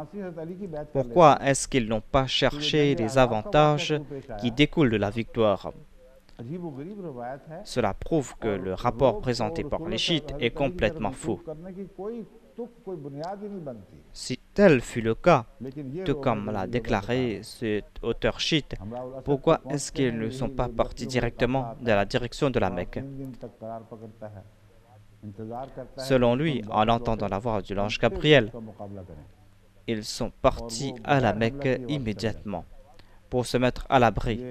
B: Pourquoi est-ce qu'ils n'ont pas cherché les avantages qui découlent de la victoire? Cela prouve que le rapport présenté par les chiites est complètement faux. Si tel fut le cas, tout comme l'a déclaré cet auteur chiite, pourquoi est-ce qu'ils ne sont pas partis directement dans la direction de la Mecque? Selon lui, en entendant la voix de l'ange Gabriel, ils sont partis à la Mecque immédiatement pour se mettre à l'abri.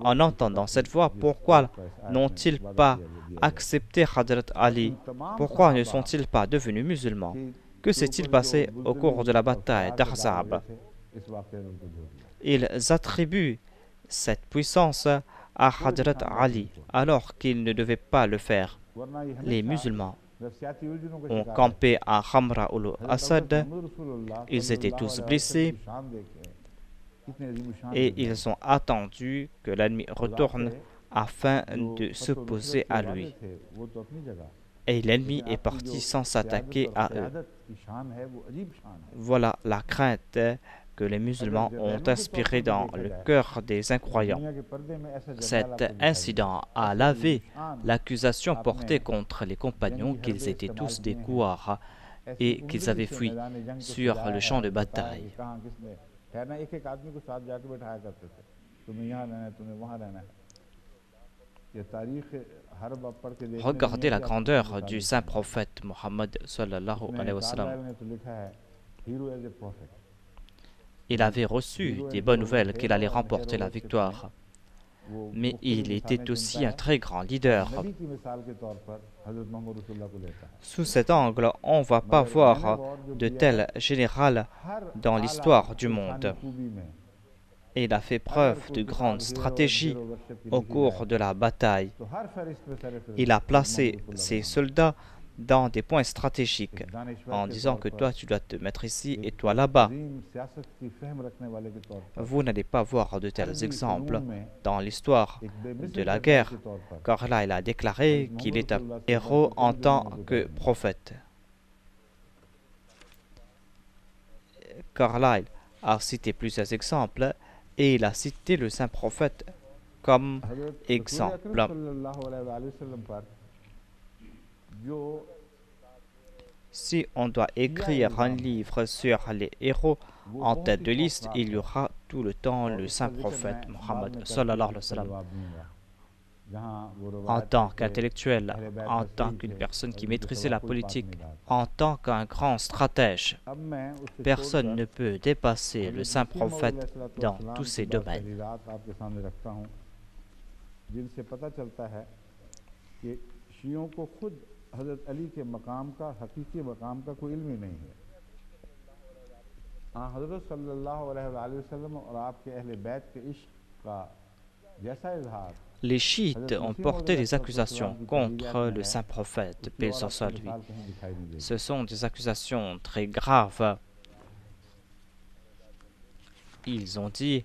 B: En entendant cette voix, pourquoi n'ont-ils pas accepté Hadrat Ali? Pourquoi ne sont-ils pas devenus musulmans? Que s'est-il passé au cours de la bataille d'Ahzab? Ils attribuent cette puissance à Hadrat Ali alors qu'ils ne devaient pas le faire. Les musulmans ont campé à Hamra ul-Asad, ils étaient tous blessés et ils ont attendu que l'ennemi retourne afin de s'opposer à lui. Et l'ennemi est parti sans s'attaquer à eux. Voilà la crainte que les musulmans ont inspirée dans le cœur des incroyants. Cet incident a lavé l'accusation portée contre les compagnons qu'ils étaient tous des couards et qu'ils avaient fui sur le champ de bataille. Regardez la grandeur du saint prophète Mohammed sallallahu alayhi wa sallam. Il avait reçu des bonnes nouvelles qu'il allait remporter la victoire. Mais il était aussi un très grand leader. Sous cet angle, on ne va pas voir de tel général dans l'histoire du monde. Il a fait preuve de grande stratégie au cours de la bataille. Il a placé ses soldats dans des points stratégiques en disant que toi tu dois te mettre ici et toi là-bas. Vous n'allez pas voir de tels exemples dans l'histoire de la guerre, car là il a déclaré qu'il est un héros en tant que prophète. Carlyle a cité plusieurs exemples et il a cité le saint prophète comme exemple. Si on doit écrire un livre sur les héros en tête de liste, il y aura tout le temps le saint prophète Mohammed sallallahu alayhi wa sallam. En tant qu'intellectuel, en tant qu'une personne qui maîtrisait la politique, en tant qu'un grand stratège, personne ne peut dépasser le saint prophète dans tous ces domaines.
A: हज़रत अली के मकाम का हकीकी मकाम का कोई इल्म ही नहीं है। हज़रत सल्लल्लाहु अलैहि वसल्लम और आपके अहले बैत के इश्क का जैसा इजहार
B: Les chiites ont porté des accusations contre le saint prophète, paix sur lui. Ce sont des accusations très graves. Ils ont dit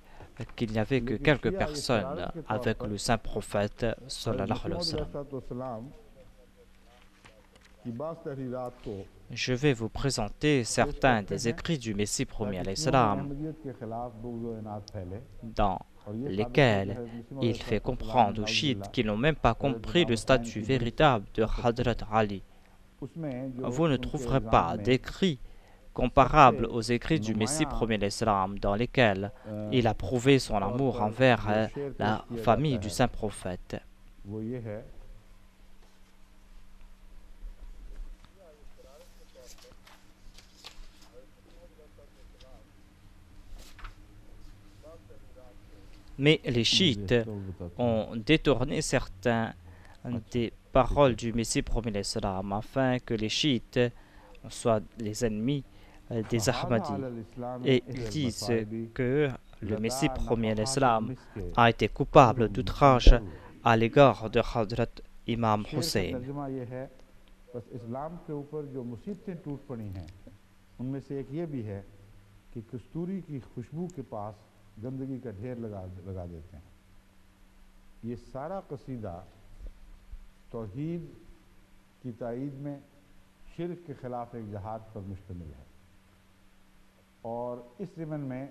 B: qu'il n'y avait que quelques personnes avec le saint prophète sallallahu alayhi wa sallam. Je vais vous présenter certains des écrits du Messie premier alayhi salam, dans lesquels il fait comprendre aux chiites qu'ils n'ont même pas compris le statut véritable de Hadrat Ali. Vous ne trouverez pas d'écrits comparables aux écrits du Messie premier alayhi salam, dans lesquels il a prouvé son amour envers la famille du saint prophète. Mais les chiites ont détourné certaines des paroles du Messie premier alayhi salam afin que les chiites soient les ennemis des Ahmadis. Et ils disent que le Messie premier alayhi salam a été coupable d'outrage à l'égard de Hadrat Imam Hussein.
A: गंदगी का ढेर लगा देते हैं। ये सारा कसीदा तौहीद की ताईद में शिर्क के खिलाफ एक जहाद पर मुश्तमिल है और इस ज़िमन में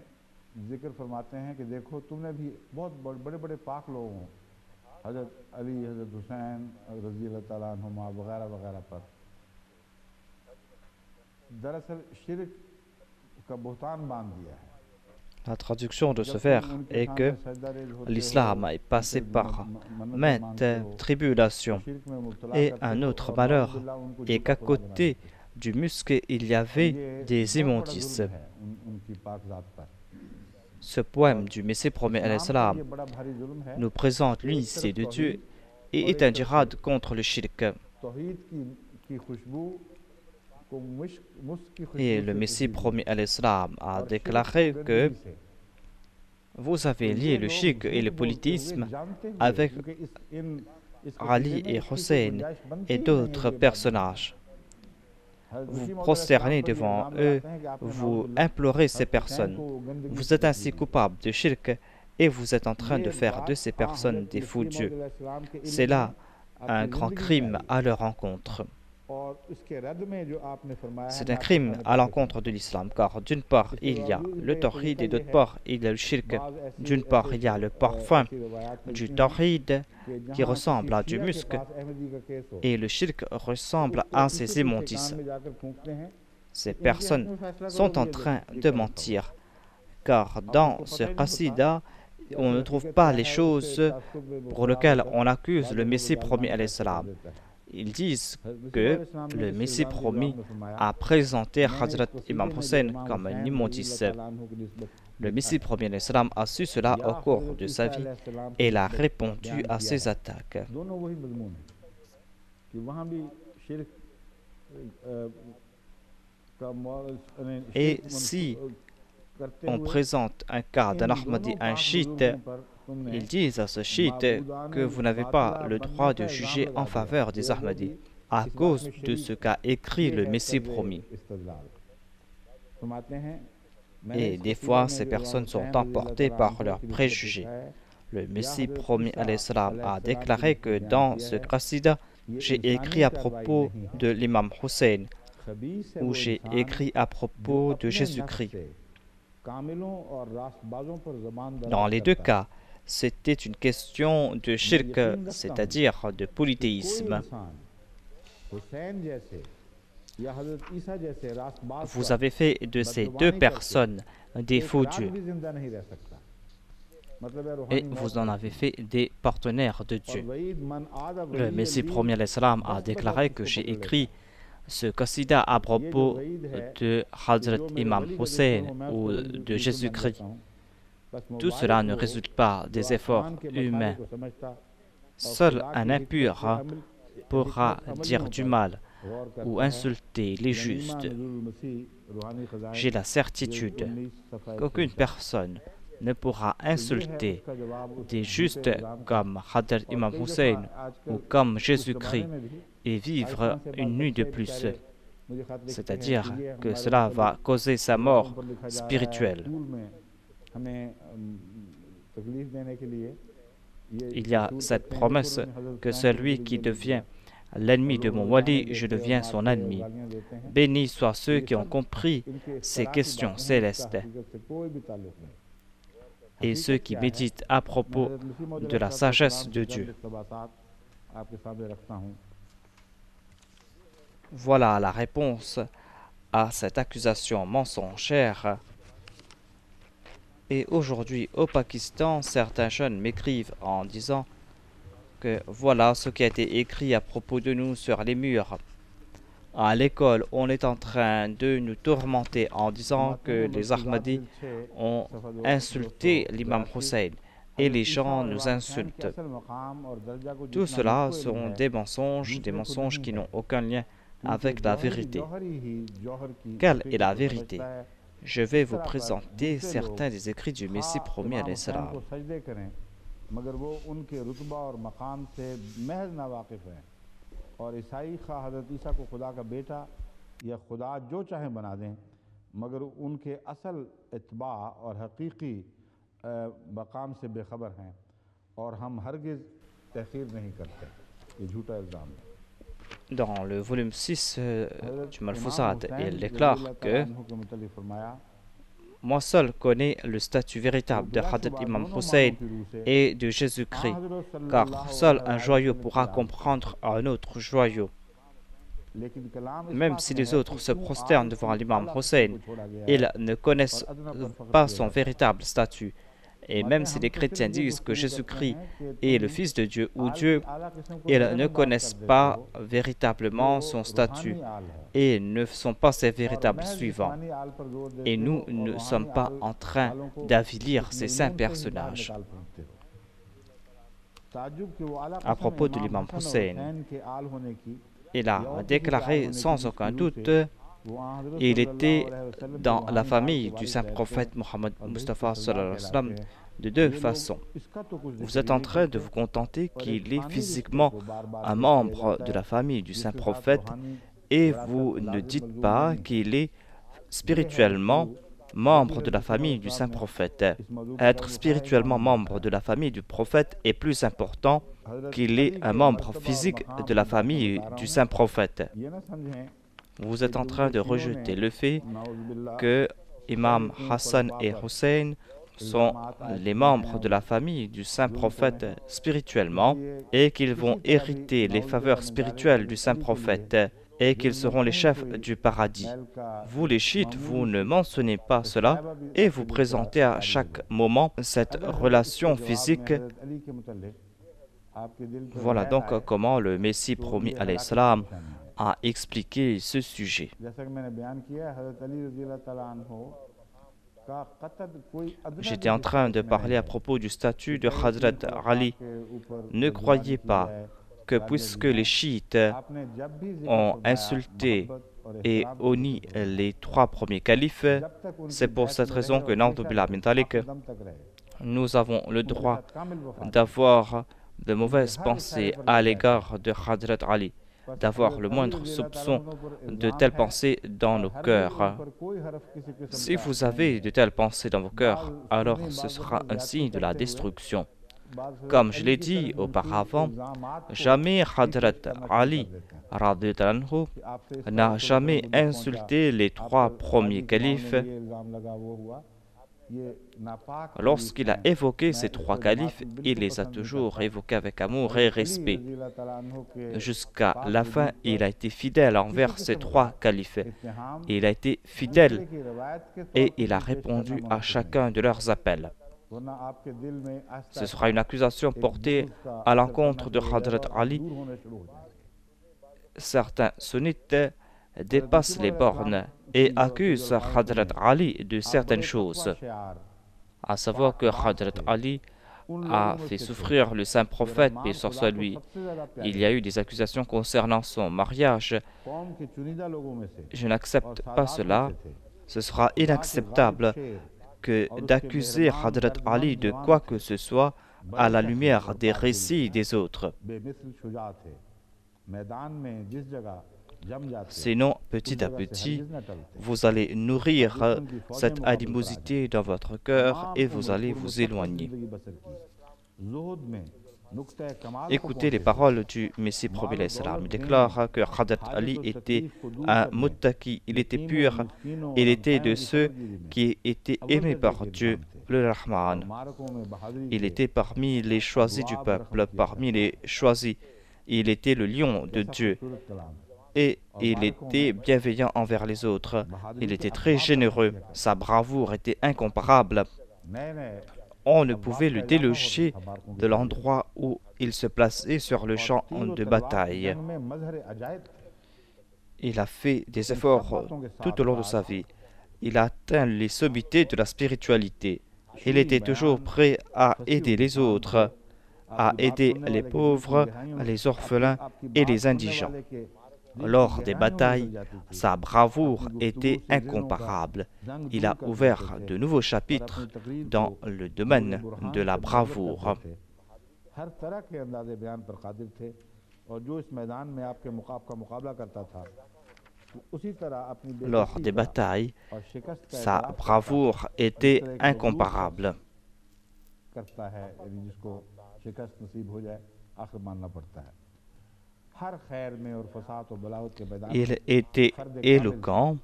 A: जिक्र फरमाते हैं कि देखो तुमने भी बहुत बड़े बड़े पाक लोग हों, हज़रत अली, हज़रत हुसैन रज़ी अल्लाह ताला अन्हुमा वगैरह वगैरह पर दरअसल शिर्क का बुहतान बांध दिया है।
B: La traduction de ce vers est que l'islam est passé par maintes tribulations et un autre malheur est qu'à côté du musc il y avait des immondices. Ce poème du Messie premier alayhi salam nous présente l'unicité de Dieu et est un djihad contre le shirk. Et le Messie premier alayhi salam a déclaré que vous avez lié le shirk et le politisme avec Ali et Hussein et d'autres personnages. Vous prosternez devant eux, vous implorez ces personnes. Vous êtes ainsi coupable de shirk et vous êtes en train de faire de ces personnes des faux dieux. C'est là un grand crime à leur encontre. C'est un crime à l'encontre de l'islam, car d'une part, il y a le tawhid et d'autre part, il y a le shirk. D'une part, il y a le parfum du tawhid qui ressemble à du musc et le shirk ressemble à ses immondices. Ces personnes sont en train de mentir, car dans ce qasida, on ne trouve pas les choses pour lesquelles on accuse le Messie promis alayhi salam. Ils disent que le Messie promis a présenté Hazrat Imam Hussein comme un immondice. Le Messie promis alayhi salam a su cela au cours de sa vie et il a répondu à ces attaques. Et si on présente un cas d'un Ahmadi, un chiite, ils disent à ce chiite que vous n'avez pas le droit de juger en faveur des Ahmadis à cause de ce qu'a écrit le Messie promis. Et des fois, ces personnes sont emportées par leurs préjugés. Le Messie promis alayhi salam a déclaré que dans ce qasida, j'ai écrit à propos de l'imam Hussein, ou j'ai écrit à propos de Jésus-Christ. Dans les deux cas, c'était une question de shirk, c'est-à-dire de polythéisme. Vous avez fait de ces deux personnes des faux dieux et vous en avez fait des partenaires de Dieu. Le Messie promis alayhi salam a déclaré que j'ai écrit ce qasida à propos de Hazrat Imam Hussein ou de Jésus-Christ. Tout cela ne résulte pas des efforts humains. Seul un impur pourra dire du mal ou insulter les justes. J'ai la certitude qu'aucune personne ne pourra insulter des justes comme Hazrat Imam Hussein ou comme Jésus-Christ et vivre une nuit de plus. C'est-à-dire que cela va causer sa mort spirituelle. Il y a cette promesse que celui qui devient l'ennemi de mon wali, je deviens son ennemi. Bénis soient ceux qui ont compris ces questions célestes et ceux qui méditent à propos de la sagesse de Dieu. Voilà la réponse à cette accusation mensongère. Et aujourd'hui, au Pakistan, certains jeunes m'écrivent en disant que voilà ce qui a été écrit à propos de nous sur les murs. À l'école, on est en train de nous tourmenter en disant que les Ahmadis ont insulté l'imam Hussein et les gens nous insultent. Tout cela sont des mensonges qui n'ont aucun lien avec la vérité. Quelle est la vérité? Je vais vous présenter certains des écrits du Messie promis alayhi salam.
A: और ईसाई खा हज़रत ईसा को खुदा का बेटा या खुदा जो चाहे बना दें मगर उनके असल इत्बा और हकीकी मकाम से बेखबर हैं और हम हरगिज़ तहक़ीर नहीं करते ये झूठा इल्ज़ाम है.
B: Dans le volume 6 du Malfuzat, il déclare que moi seul connais le statut véritable de Hazrat Imam Hussein et de Jésus-Christ, car seul un joyau pourra comprendre un autre joyau. Même si les autres se prosternent devant l'imam Hussein, ils ne connaissent pas son véritable statut. Et même si les chrétiens disent que Jésus-Christ est le Fils de Dieu ou Dieu, ils ne connaissent pas véritablement son statut et ne sont pas ses véritables suivants. Et nous ne sommes pas en train d'avilir ces saints personnages. À propos de l'imam Hussein, il a déclaré sans aucun doute il était dans la famille du saint prophète Mohammed Mustafa de deux façons. Vous êtes en train de vous contenter qu'il est physiquement un membre de la famille du saint prophète et vous ne dites pas qu'il est spirituellement membre de la famille du saint prophète. Être spirituellement membre de la famille du prophète est plus important qu'il est un membre physique de la famille du saint prophète. Vous êtes en train de rejeter le fait que Imam Hassan et Hussein sont les membres de la famille du saint prophète spirituellement et qu'ils vont hériter les faveurs spirituelles du saint prophète et qu'ils seront les chefs du paradis. Vous les chiites, vous ne mentionnez pas cela et vous présentez à chaque moment cette relation physique. Voilà donc comment le Messie promis alayhi salam a expliqué ce sujet. J'étais en train de parler à propos du statut de Hazrat Ali. Ne croyez pas que puisque les chiites ont insulté et honni les trois premiers califes, c'est pour cette raison que nous avons le droit d'avoir de mauvaises pensées à l'égard de Hazrat Ali, d'avoir le moindre soupçon de telles pensées dans nos cœurs. Si vous avez de telles pensées dans vos cœurs, alors ce sera un signe de la destruction. Comme je l'ai dit auparavant, jamais Hazrat Ali n'a jamais insulté les trois premiers califes. Lorsqu'il a évoqué ces trois califes, il les a toujours évoqués avec amour et respect. Jusqu'à la fin, il a été fidèle envers ces trois califes. Il a été fidèle et il a répondu à chacun de leurs appels. Ce sera une accusation portée à l'encontre de Hazrat Ali. Certains sunnites dépassent les bornes et accusent Hazrat Ali de certaines choses, à savoir que Hazrat Ali a fait souffrir le saint prophète, paix soit lui. Il y a eu des accusations concernant son mariage. Je n'accepte pas cela. Ce sera inacceptable que d'accuser Hazrat Ali de quoi que ce soit à la lumière des récits des autres. Sinon, petit à petit, vous allez nourrir cette animosité dans votre cœur et vous allez vous éloigner. Écoutez les paroles du Messie promis alayhi salam. Il déclare que Hazrat Ali était un muttaqi, il était pur, il était de ceux qui étaient aimés par Dieu, le Rahman. Il était parmi les choisis du peuple, parmi les choisis. Il était le lion de Dieu. Et il était bienveillant envers les autres. Il était très généreux. Sa bravoure était incomparable. On ne pouvait le déloger de l'endroit où il se plaçait sur le champ de bataille. Il a fait des efforts tout au long de sa vie. Il a atteint les sommités de la spiritualité. Il était toujours prêt à aider les autres, à aider les pauvres, les orphelins et les indigents. Lors des batailles, sa bravoure était incomparable. Il a ouvert de nouveaux chapitres dans le domaine de la bravoure. Lors des batailles, sa bravoure était incomparable. Il était éloquent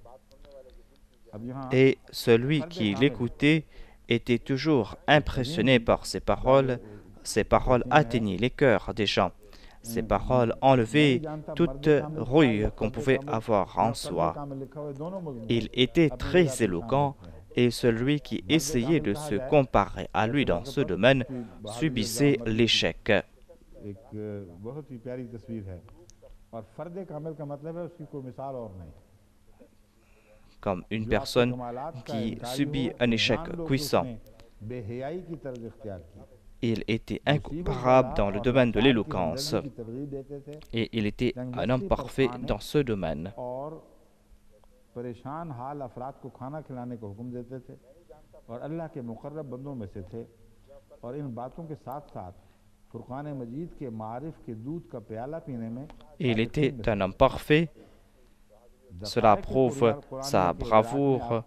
B: et celui qui l'écoutait était toujours impressionné par ses paroles. Ses paroles atteignaient les cœurs des gens. Ses paroles enlevaient toute rouille qu'on pouvait avoir en soi. Il était très éloquent et celui qui essayait de se comparer à lui dans ce domaine subissait l'échec. Comme une personne qui subit un échec puissant. Il était incomparable dans le domaine de l'éloquence et il était un homme parfait dans ce domaine. Il était un homme parfait. Cela prouve sa bravoure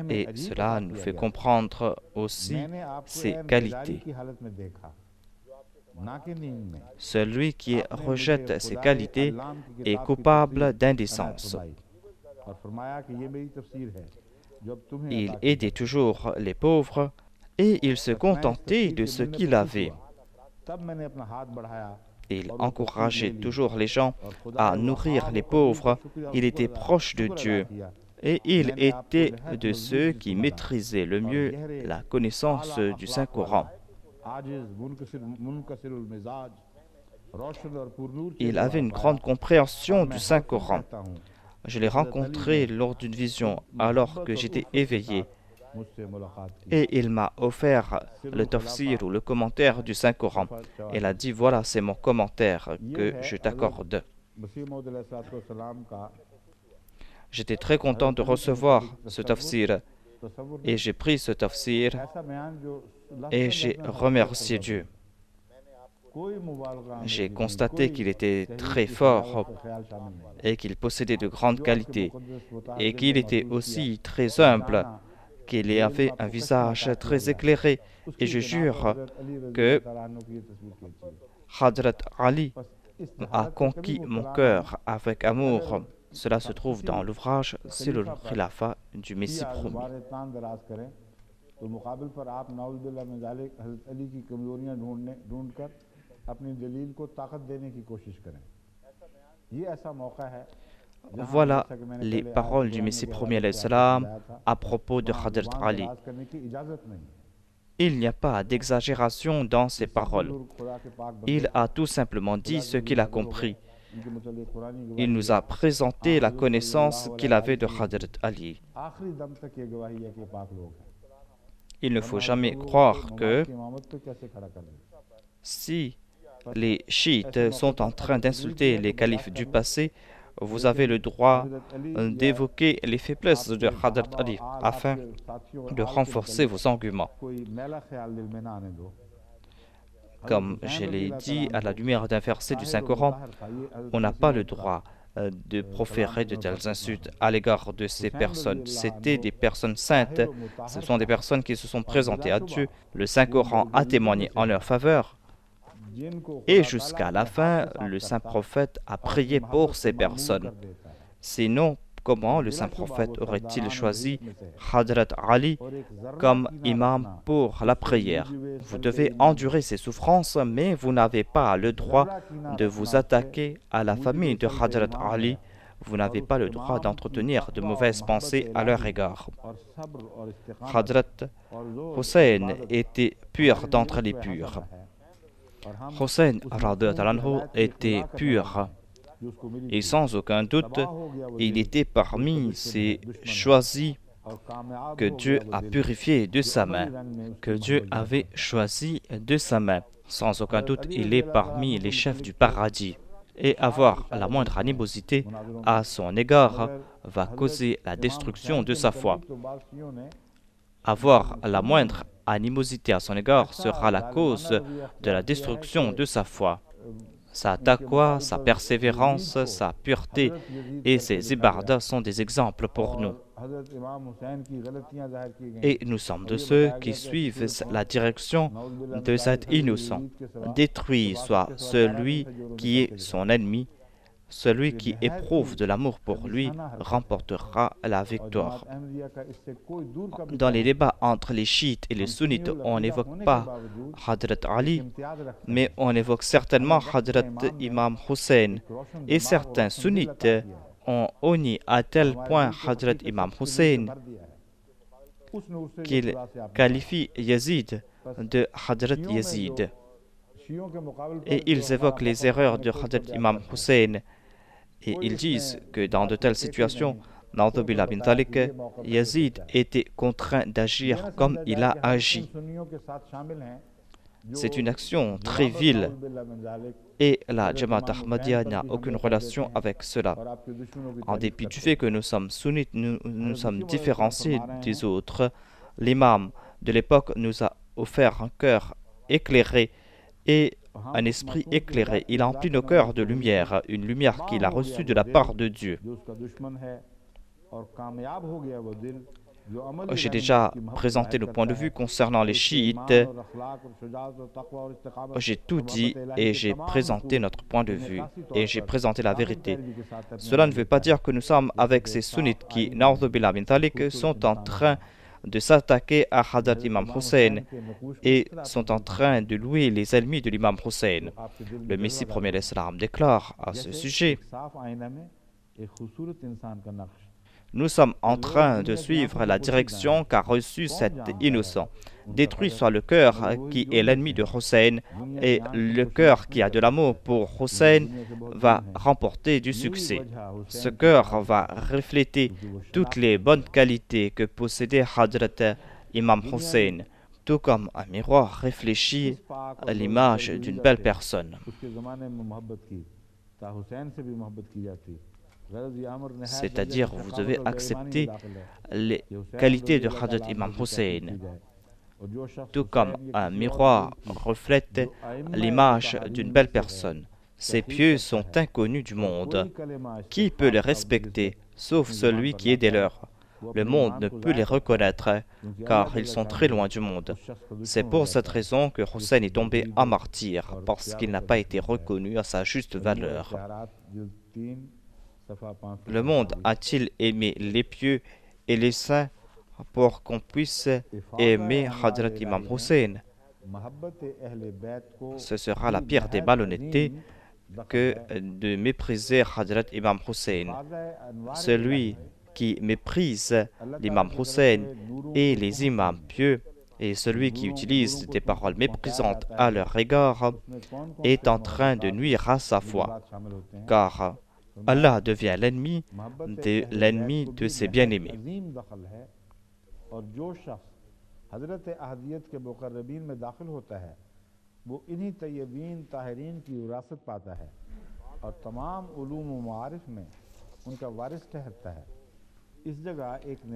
B: Et cela nous fait comprendre aussi ses qualités. Celui qui rejette ces qualités est coupable d'indécence. Il aidait toujours les pauvres et il se contentait de ce qu'il avait. Il encourageait toujours les gens à nourrir les pauvres. Il était proche de Dieu et il était de ceux qui maîtrisaient le mieux la connaissance du Saint-Coran. Il avait une grande compréhension du Saint-Coran. Je l'ai rencontré lors d'une vision alors que j'étais éveillé. Et il m'a offert le tafsir ou le commentaire du Saint-Coran. Il a dit, voilà, c'est mon commentaire que je t'accorde. J'étais très content de recevoir ce tafsir. Et j'ai pris ce tafsir et j'ai remercié Dieu. J'ai constaté qu'il était très fort et qu'il possédait de grandes qualités et qu'il était aussi très humble, qu'il avait un visage très éclairé. Et je jure que Hadrat Ali a conquis mon cœur avec amour. Cela se trouve dans l'ouvrage Silul Khilafa du Messie promis. Voilà les paroles du Messie premier alayhi salam à propos de Hadrat Ali. Il n'y a pas d'exagération dans ces paroles. Il a tout simplement dit ce qu'il a compris. Il nous a présenté la connaissance qu'il avait de Hadrat Ali. Il ne faut jamais croire que si les chiites sont en train d'insulter les califes du passé, vous avez le droit d'évoquer les faiblesses de Hadrat Ali afin de renforcer vos arguments. Comme je l'ai dit à la lumière d'un verset du Saint-Coran, on n'a pas le droit de proférer de telles insultes à l'égard de ces personnes. C'était des personnes saintes, ce sont des personnes qui se sont présentées à Dieu. Le Saint-Coran a témoigné en leur faveur. Et jusqu'à la fin, le Saint-Prophète a prié pour ces personnes. Sinon, comment le Saint-Prophète aurait-il choisi Hadrat Ali comme imam pour la prière? Vous devez endurer ces souffrances, mais vous n'avez pas le droit de vous attaquer à la famille de Hadrat Ali. Vous n'avez pas le droit d'entretenir de mauvaises pensées à leur égard. Hadrat Hussein était pur d'entre les purs. Hussein était pur. Et sans aucun doute, il était parmi ces choisis que Dieu a purifiés de sa main, que Dieu avait choisi de sa main. Sans aucun doute, il est parmi les chefs du paradis. Et avoir la moindre animosité à son égard va causer la destruction de sa foi. Avoir la moindre animosité à son égard sera la cause de la destruction de sa foi. Sa taqwa, sa persévérance, sa pureté et ses ibadas sont des exemples pour nous. Et nous sommes de ceux qui suivent la direction de cet innocent. Détruit soit celui qui est son ennemi. Celui qui éprouve de l'amour pour lui remportera la victoire. Dans les débats entre les chiites et les sunnites, on n'évoque pas Hadrat Ali, mais on évoque certainement Hadrat Imam Hussein. Et certains sunnites ont honni à tel point Hadrat Imam Hussein qu'ils qualifient Yazid de Hadrat Yazid. Et ils évoquent les erreurs de Hadrat Imam Hussein. Et ils disent que dans de telles situations, Na'udhu bin Talik, Yazid était contraint d'agir comme il a agi. C'est une action très vile et la Jamaat Ahmadiyya n'a aucune relation avec cela. En dépit du fait que nous sommes sunnites, nous sommes différenciés des autres. L'imam de l'époque nous a offert un cœur éclairé et un esprit éclairé. Il a empli nos cœurs de lumière, une lumière qu'il a reçue de la part de Dieu. J'ai déjà présenté le point de vue concernant les chiites. J'ai tout dit et j'ai présenté notre point de vue et j'ai présenté la vérité. Cela ne veut pas dire que nous sommes avec ces sunnites qui, na'udhu billah min thalik, sont en train de s'attaquer à Hadrat Imam Hussein et sont en train de louer les ennemis de l'imam Hussein. Le Messie premier l'Islam déclare à ce sujet: nous sommes en train de suivre la direction qu'a reçue cet innocent. Détruit soit le cœur qui est l'ennemi de Hussein, et le cœur qui a de l'amour pour Hussein va remporter du succès. Ce cœur va refléter toutes les bonnes qualités que possédait Hadrat Imam Hussein, tout comme un miroir réfléchit à l'image d'une belle personne. C'est-à-dire, vous devez accepter les qualités de Hadrat Imam Hussein, tout comme un miroir reflète l'image d'une belle personne. Ces pieux sont inconnus du monde. Qui peut les respecter, sauf celui qui est des leurs? Le monde ne peut les reconnaître, car ils sont très loin du monde. C'est pour cette raison que Hussein est tombé en martyr, parce qu'il n'a pas été reconnu à sa juste valeur. Le monde a-t-il aimé les pieux et les saints pour qu'on puisse aimer Hadrat Imam Hussein? Ce sera la pire des malhonnêtetés que de mépriser Hadrat Imam Hussein. Celui qui méprise l'imam Hussein et les imams pieux et celui qui utilise des paroles méprisantes à leur égard est en train de nuire à sa foi, car Allah devient l'ennemi de ses bien-aimés.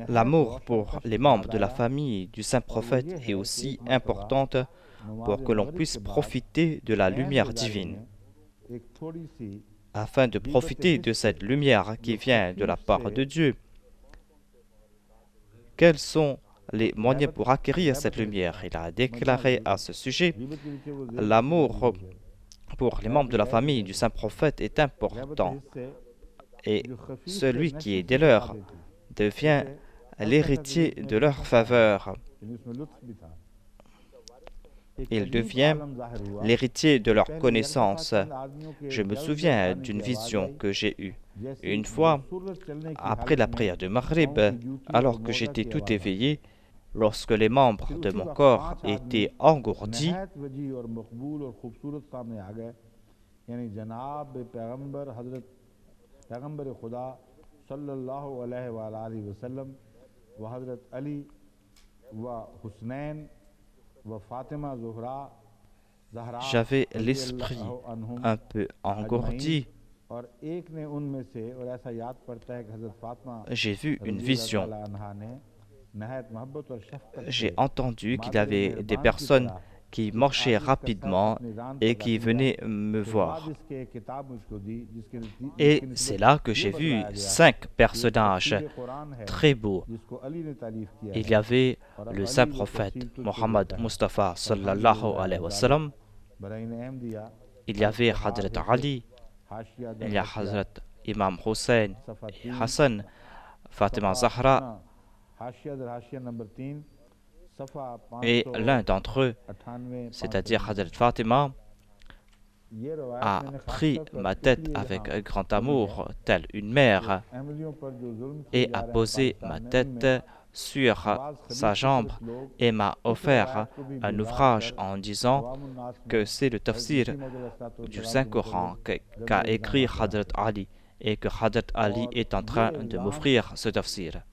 B: L'amour pour les membres de la famille du saint prophète est aussi importante pour que l'on puisse profiter de la lumière divine. Afin de profiter de cette lumière qui vient de la part de Dieu, quels sont les moyens pour acquérir cette lumière? Il a déclaré à ce sujet: l'amour pour les membres de la famille du saint prophète est important, et celui qui est des leurs devient l'héritier de leur faveur. Il devient l'héritier de leur connaissance. Je me souviens d'une vision que j'ai eue. Une fois, après la prière de Maghrib, alors que j'étais tout éveillé, lorsque les membres de mon corps étaient engourdis, j'avais l'esprit un peu engourdi. J'ai vu une vision. J'ai entendu qu'il y avait des personnes qui marchaient rapidement et qui venaient me voir. Et c'est là que j'ai vu 5 personnages très beaux. Il y avait le saint prophète Mohammed Mustafa sallallahu alayhi wa sallam. Il y avait Hadrat Ali. Il y a Hadrat Imam Hussein et Hassan, Fatima Zahra. Et l'un d'entre eux, c'est-à-dire Hadrat Fatima, a pris ma tête avec un grand amour, telle une mère, et a posé ma tête sur sa jambe et m'a offert un ouvrage en disant que c'est le tafsir du Saint-Coran qu'a écrit Hadrat Ali et que Hadrat Ali est en train de m'offrir ce tafsir.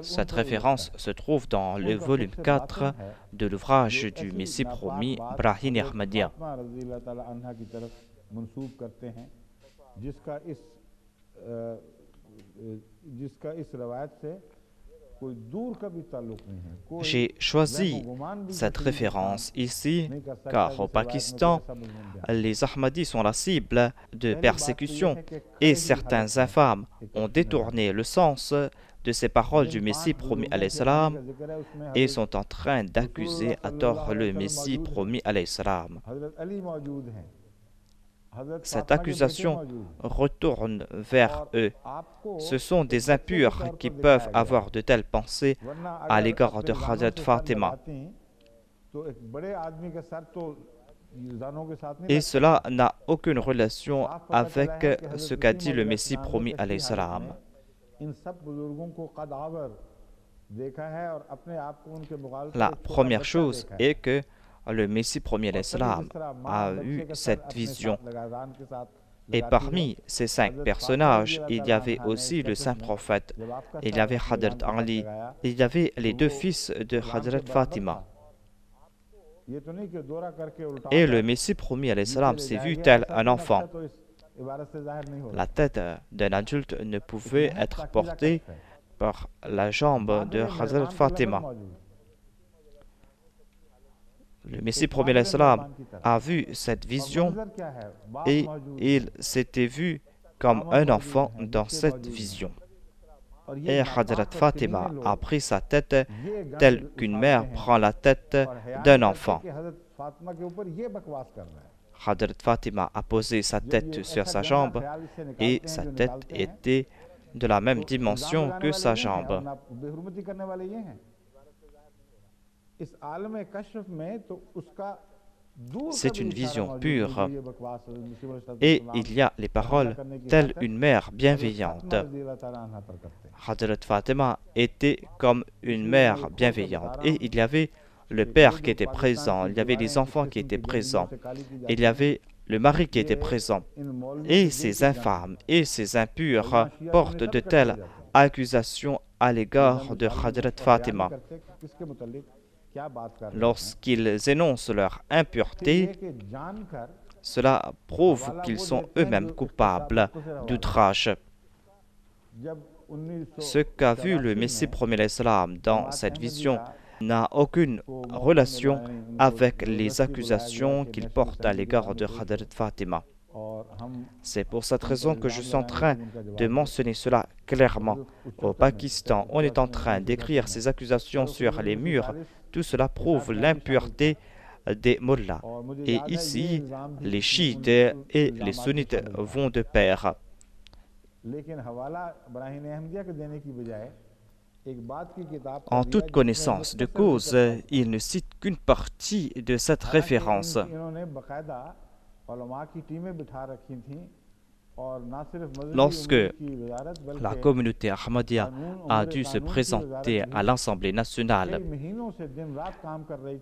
B: Cette référence se trouve dans le volume 4 de l'ouvrage du Messie promis Brahim Ahmadiyya. J'ai choisi cette référence ici car au Pakistan, les Ahmadis sont la cible de persécutions et certains infâmes ont détourné le sens de ces paroles du Messie promis alayhi salam et sont en train d'accuser à tort le Messie promis alayhi salam. Cette accusation retourne vers eux. Ce sont des impurs qui peuvent avoir de telles pensées à l'égard de Hazrat Fatima. Et cela n'a aucune relation avec ce qu'a dit le Messie promis alayhi salam. La première chose est que le Messie promis alayhi salam a eu cette vision. Et parmi ces 5 personnages, il y avait aussi le saint prophète, il y avait Hadrat Ali, il y avait les 2 fils de Hadrat Fatima. Et le Messie promis alayhi salam s'est vu tel un enfant. La tête d'un adulte ne pouvait être portée par la jambe de Hazrat Fatima. Le Messie promis alayhi salam a vu cette vision et il s'était vu comme un enfant dans cette vision. Et Hazrat Fatima a pris sa tête telle qu'une mère prend la tête d'un enfant. Hazrat Fatima a posé sa tête sur sa jambe et sa tête était de la même dimension que sa jambe. C'est une vision pure et il y a les paroles telle une mère bienveillante. Hazrat Fatima était comme une mère bienveillante et il y avait le père qui était présent, il y avait les enfants qui étaient présents, il y avait le mari qui était présent. Et ces infâmes et ces impurs portent de telles accusations à l'égard de Hazrat Fatima. Lorsqu'ils énoncent leur impureté, cela prouve qu'ils sont eux-mêmes coupables d'outrage. Ce qu'a vu le Messie promis alayhi salam dans cette vision n'a aucune relation avec les accusations qu'il porte à l'égard de Hazrat Fatima. C'est pour cette raison que je suis en train de mentionner cela clairement. Au Pakistan, on est en train d'écrire ces accusations sur les murs. Tout cela prouve l'impureté des mullahs. Et ici, les chiites et les sunnites vont de pair. En toute connaissance de cause, il ne cite qu'une partie de cette référence. Lorsque la communauté Ahmadiyya a dû se présenter à l'Assemblée nationale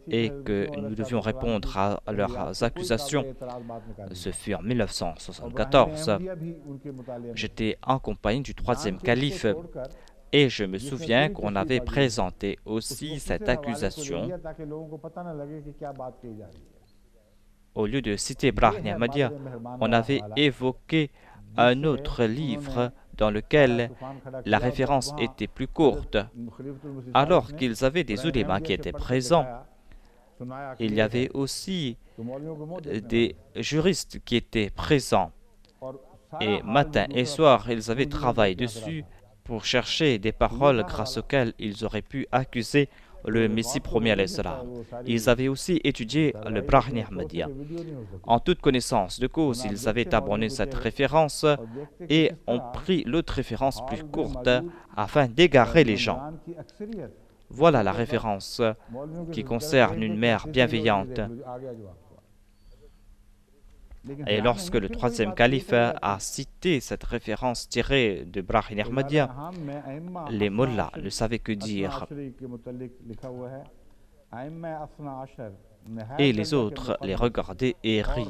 B: et que nous devions répondre à leurs accusations, ce fut en 1974. J'étais en compagnie du 3e calife et je me souviens qu'on avait présenté aussi cette accusation. Au lieu de citer Brahni Ahmadiyya, on avait évoqué un autre livre dans lequel la référence était plus courte. Alors qu'ils avaient des ulémas qui étaient présents, il y avait aussi des juristes qui étaient présents. Et matin et soir, ils avaient travaillé dessus pour chercher des paroles grâce auxquelles ils auraient pu accuser le Messie promis alayhi salam. Ils avaient aussi étudié le Brahni Ahmadiyya. En toute connaissance de cause, ils avaient abandonné cette référence et ont pris l'autre référence plus courte afin d'égarer les gens. Voilà la référence qui concerne une mère bienveillante. Et lorsque le 3e calife a cité cette référence tirée de Brahni Ahmadiyya, les mullahs ne savaient que dire. Et les autres les regardaient et riaient.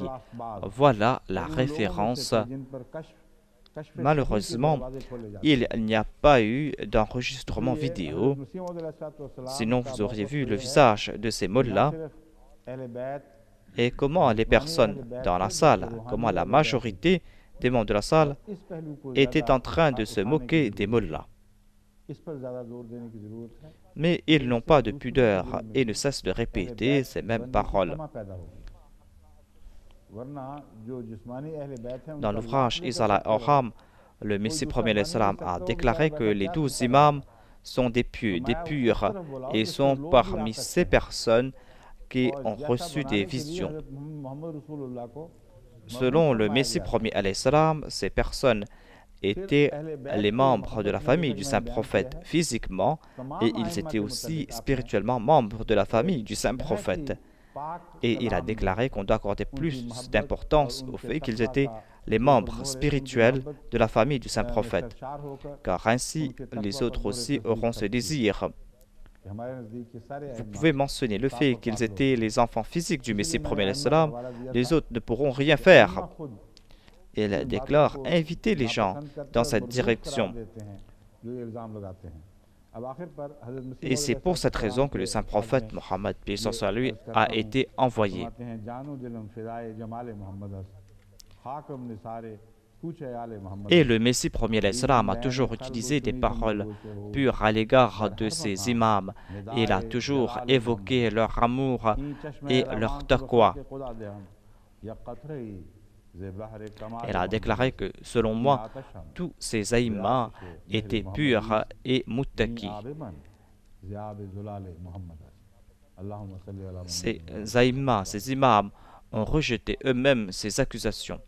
B: Voilà la référence. Malheureusement, il n'y a pas eu d'enregistrement vidéo. Sinon, vous auriez vu le visage de ces mullahs et comment les personnes dans la salle, comment la majorité des membres de la salle étaient en train de se moquer des mullahs. Mais ils n'ont pas de pudeur et ne cessent de répéter ces mêmes paroles. Dans l'ouvrage Izala Awham le Messie premier a déclaré que les 12 imams sont des purs et sont parmi ces personnes qui ont reçu des visions. Selon le Messie premier, ces personnes étaient les membres de la famille du saint prophète physiquement et ils étaient aussi spirituellement membres de la famille du saint prophète. Et il a déclaré qu'on doit accorder plus d'importance au fait qu'ils étaient les membres spirituels de la famille du saint prophète, car ainsi les autres aussi auront ce désir. Vous pouvez mentionner le fait qu'ils étaient les enfants physiques du Messie premier, les autres ne pourront rien faire. Il déclare inviter les gens dans cette direction. Et c'est pour cette raison que le saint prophète Mohammed lui a été envoyé. Et le Messie premier a toujours utilisé des paroles pures à l'égard de ses imams. Il a toujours évoqué leur amour et leur taqwa. Elle a déclaré que, selon moi, tous ces aïmas étaient purs et muttaqis. Ces aïmas, ces imams, ont rejeté eux-mêmes ces accusations.